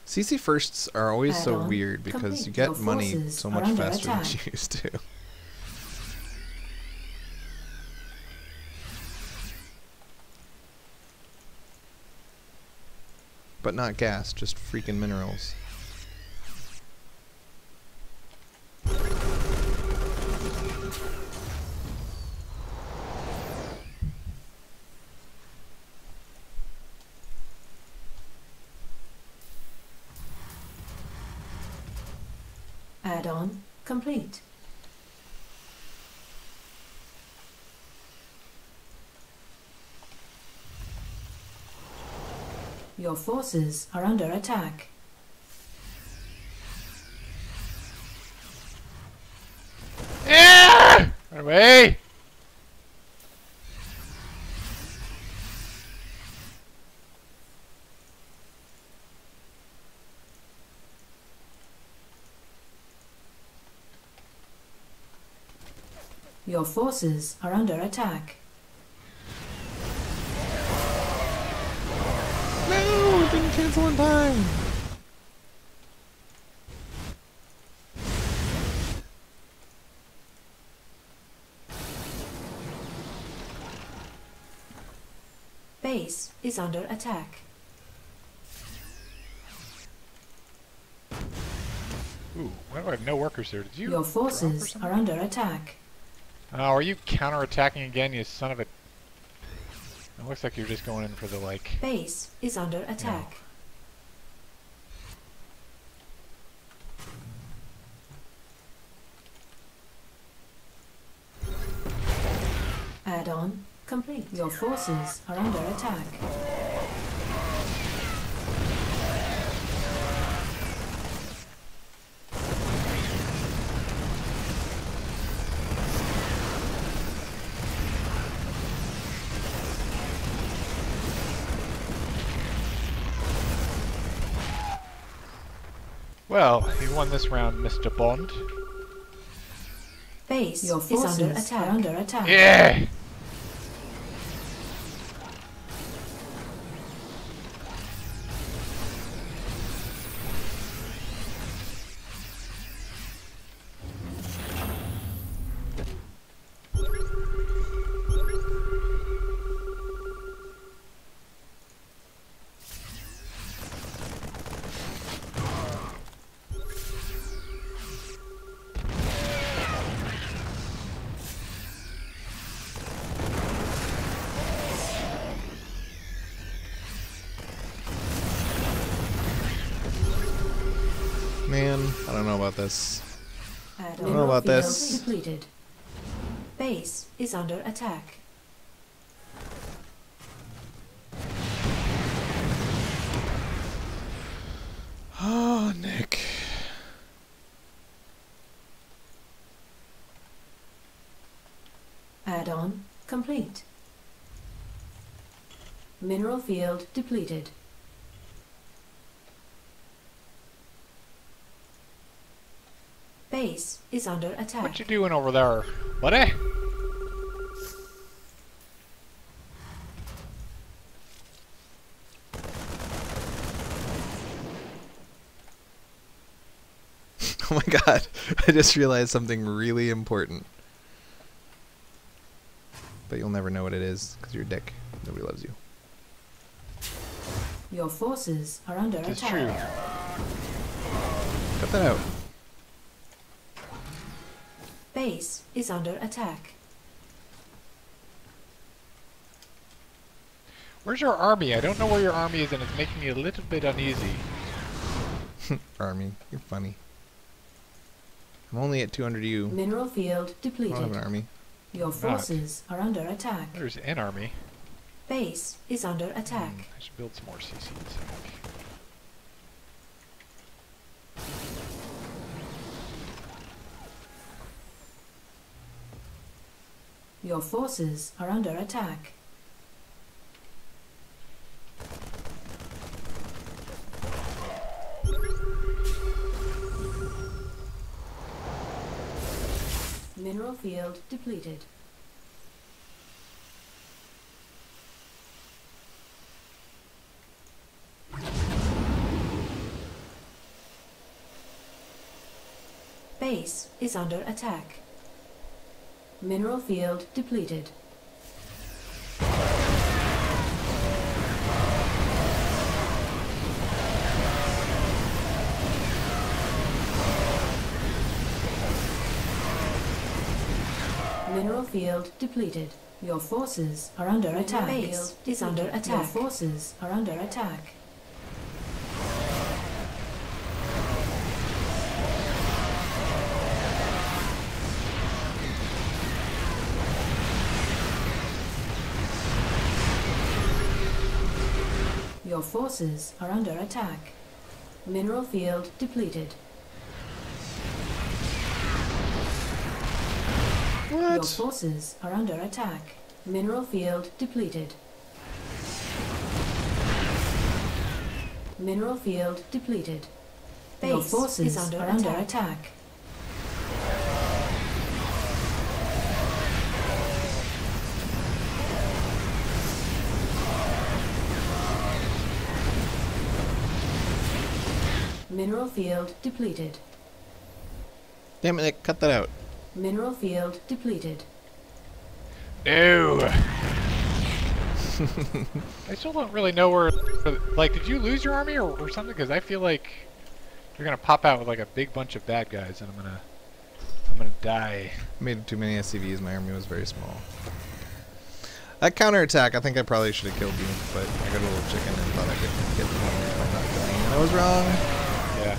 CC firsts are always so Add-on weird because complete. you get Your money forces so are much under faster than attack. you used to. But not gas, just freaking minerals. Add-on complete. Your forces are under attack. away! Your forces are under attack. No, it didn't cancel in time. Base is under attack. Ooh, why do I have no workers there? Did you? Your drop or forces something? are under attack. Oh, are you counterattacking again, you son of a... It looks like you're just going in for the, like... Base is under attack. Add-on complete. Your forces are under attack. Well, you won this round, Mr. Bond. Base your forces is under attack. Yeah! Man, I don't know about this. I don't know about this. Depleted. Base is under attack. Oh, Nick. Add-on complete. Mineral field depleted. Base is under attack. What you doing over there, buddy? Oh my god, I just realized something really important. But you'll never know what it is, because you're a dick. Nobody loves you. Your forces are under It's attack. true. Cut that out. Base is under attack. Where's your army? I don't know where your army is, and it's making me a little bit uneasy. Army, you're funny. I'm only at 200 U. Mineral field I depleted. don't have an army. Your forces are under attack. There's an army. Base is under attack. I should build some more CCs. Your forces are under attack. Mineral field depleted. Base is under attack. Mineral field depleted. Mineral field depleted. Your forces are under attack. Base is under attack. Your forces are under attack. Your forces are under attack. Mineral field depleted. What? Your forces are under attack. Mineral field depleted. Mineral field depleted. Your forces are under attack. Mineral field depleted. Damn it, Nick, cut that out. Mineral field depleted. No. I still don't really know where. Like, did you lose your army or something? Because I feel like you're gonna pop out with like a big bunch of bad guys, and I'm gonna die. Made too many SCVs. My army was very small. That counterattack, I think I probably should have killed you, but I got a little chicken and thought I could get the numbers by not killing you. And I was wrong. Yeah.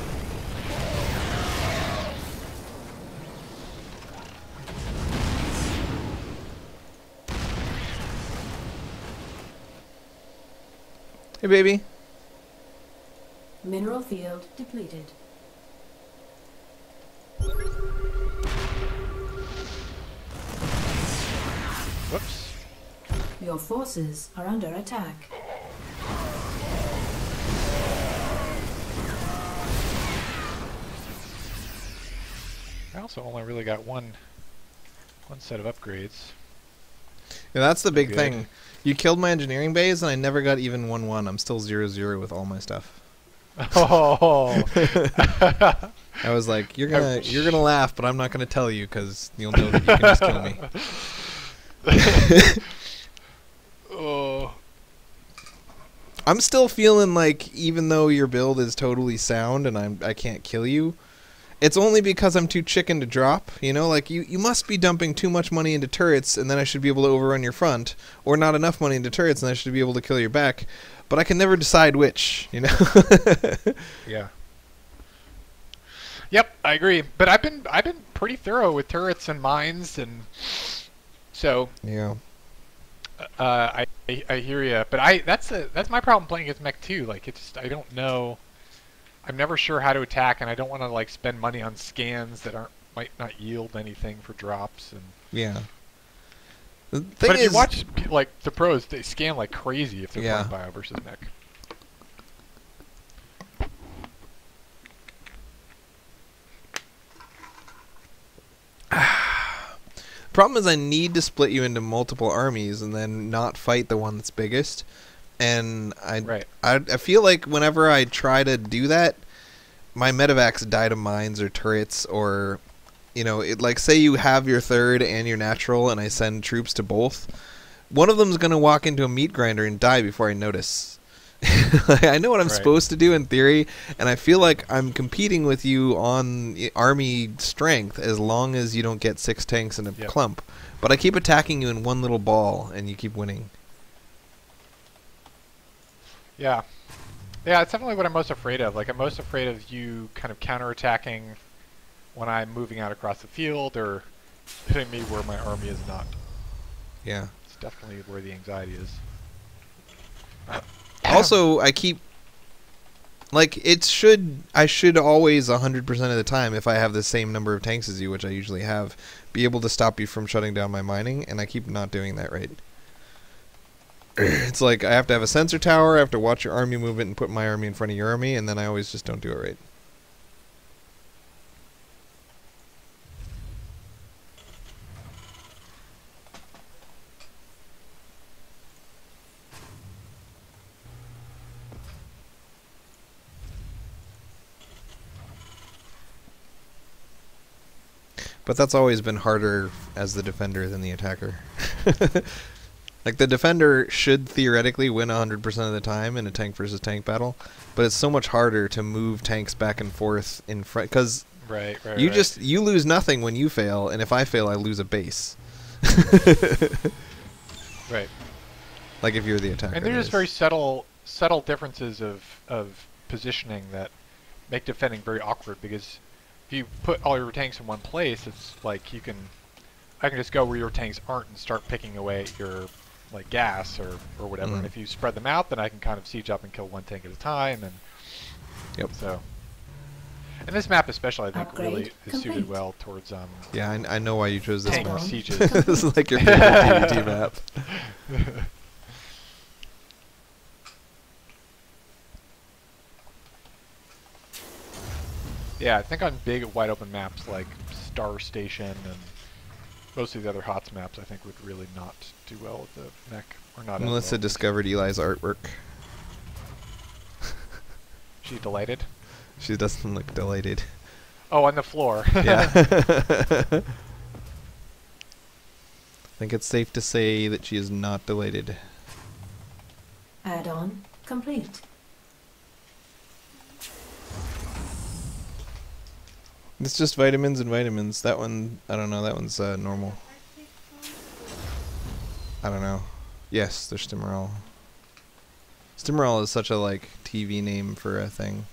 Hey, baby. Mineral field depleted. Whoops. Your forces are under attack. I also only really got one set of upgrades. Yeah, that's the big Good. thing. You killed my engineering base, and I never got even 1-1. I'm still 0-0 with all my stuff. Oh. I was like, you're gonna laugh, but I'm not gonna tell you because you'll know that you can just kill me. Oh. I'm still feeling like, even though your build is totally sound and I can't kill you, it's only because I'm too chicken to drop. You know, like you must be dumping too much money into turrets, and then I should be able to overrun your front, or not enough money into turrets, and I should be able to kill your back. But I can never decide which. You know. Yeah. Yep, I agree. But I've been pretty thorough with turrets and mines, and so Yeah. I hear you. But that's my problem playing against mech too. Like, it's just, I don't know. I'm never sure how to attack, and I don't want to like spend money on scans that might not yield anything for drops. And Yeah. The thing but if is, you watch like the pros, they scan like crazy if they're Yeah. playing bio versus mech. problem is I need to split you into multiple armies and then not fight the one that's biggest. And I feel like whenever I try to do that, my medevacs die to mines or turrets, or, you know, like say you have your third and your natural and I send troops to both, one of them's going to walk into a meat grinder and die before I notice. Like, I know what I'm supposed to do in theory, and I feel like I'm competing with you on army strength as long as you don't get 6 tanks in a clump. But I keep attacking you in one little ball, and you keep winning. Yeah. Yeah, it's definitely what I'm most afraid of. Like, I'm most afraid of you kind of counterattacking when I'm moving out across the field, or hitting me where my army is not. Yeah. It's definitely where the anxiety is. Also, I keep... Like, I should always, 100% of the time, if I have the same number of tanks as you, which I usually have, be able to stop you from shutting down my mining, and I keep not doing that right. It's like, I have to have a sensor tower, I have to watch your army movement and put my army in front of your army, and then I always just don't do it right. But that's always been harder as the defender than the attacker. Like, the defender should theoretically win 100% of the time in a tank versus tank battle, but it's so much harder to move tanks back and forth in front, because you lose nothing when you fail, and if I fail, I lose a base. Right. Like if you're the attacker. And there's just very subtle differences of positioning that make defending very awkward, because if you put all your tanks in one place, it's like I can just go where your tanks aren't and start picking away at your like gas or whatever. And if you spread them out, then I can kind of siege up and kill one tank at a time. And yep. So, And this map especially, I think, Upgrade really is suited complete. well towards Yeah, I know why you chose this tank map. sieges. This is like your favorite TvT map. Yeah, I think on big wide open maps like Star Station and most of the other HOTS maps, I think would really not do well with the mech, or not. Melissa as well. discovered Eli's artwork. She's delighted. She doesn't look delighted. Oh, on the floor. Yeah. I think it's safe to say that she is not delighted. Add-on complete. It's just vitamins and vitamins. That one, I don't know. That one's normal. I don't know. Yes, there's Stimorol. Stimorol is such a like TV name for a thing.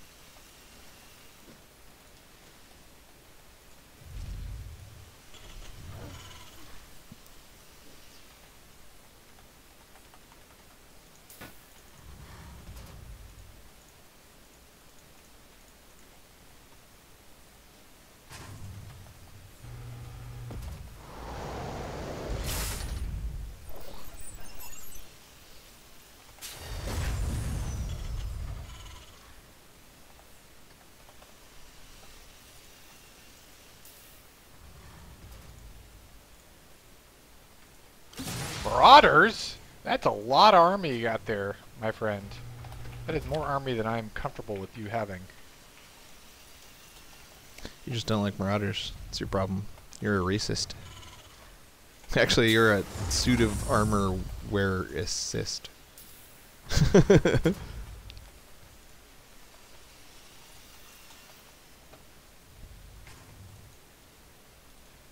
Marauders? That's a lot of army you got there, my friend. That is more army than I'm comfortable with you having. You just don't like Marauders. It's your problem. You're a racist. Actually, you're a suit of armor wear assist.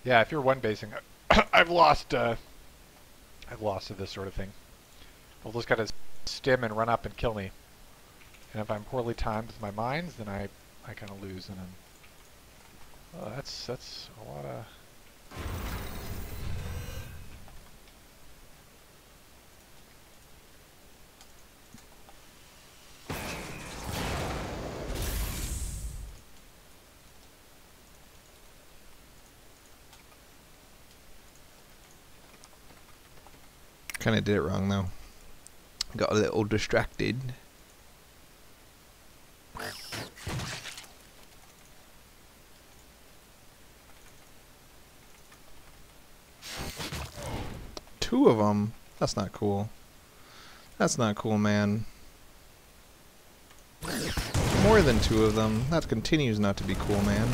Yeah, if you're one basing, I've lost to this sort of thing. They'll just gotta stim and run up and kill me. And if I'm poorly timed with my mines, then I kind of lose. And then that's a lot of. Kind of did it wrong though. Got a little distracted. Two of them? That's not cool. That's not cool, man. More than two of them. That continues not to be cool, man.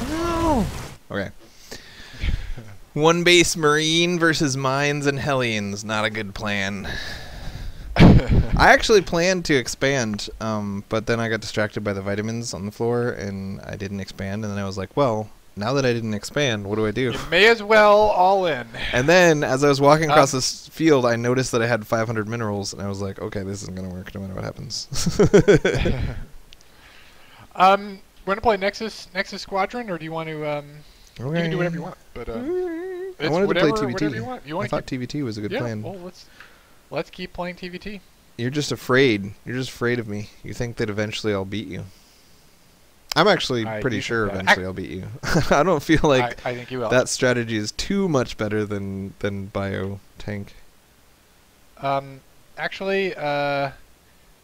No. Okay. One base Marine versus mines and hellions. Not a good plan. I actually planned to expand, but then I got distracted by the vitamins on the floor, and I didn't expand. And then I was like, well, now that I didn't expand, what do I do? You may as well all in. And then, as I was walking across this field, I noticed that I had 500 minerals, and I was like, okay, this isn't going to work no matter what happens. Want to play Nexus Squadron, or do you want to? Okay. You can do whatever you want, but I wanted to play TvT. Whatever you want. I thought TvT was a good plan. Well, let's keep playing TvT. You're just afraid. You're just afraid of me. You think that eventually I'll beat you. I'm actually pretty sure eventually I'll beat you. I don't feel like I think you will. that strategy is too much better than bio tank. Actually,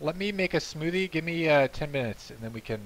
let me make a smoothie. Give me 10 minutes, and then we can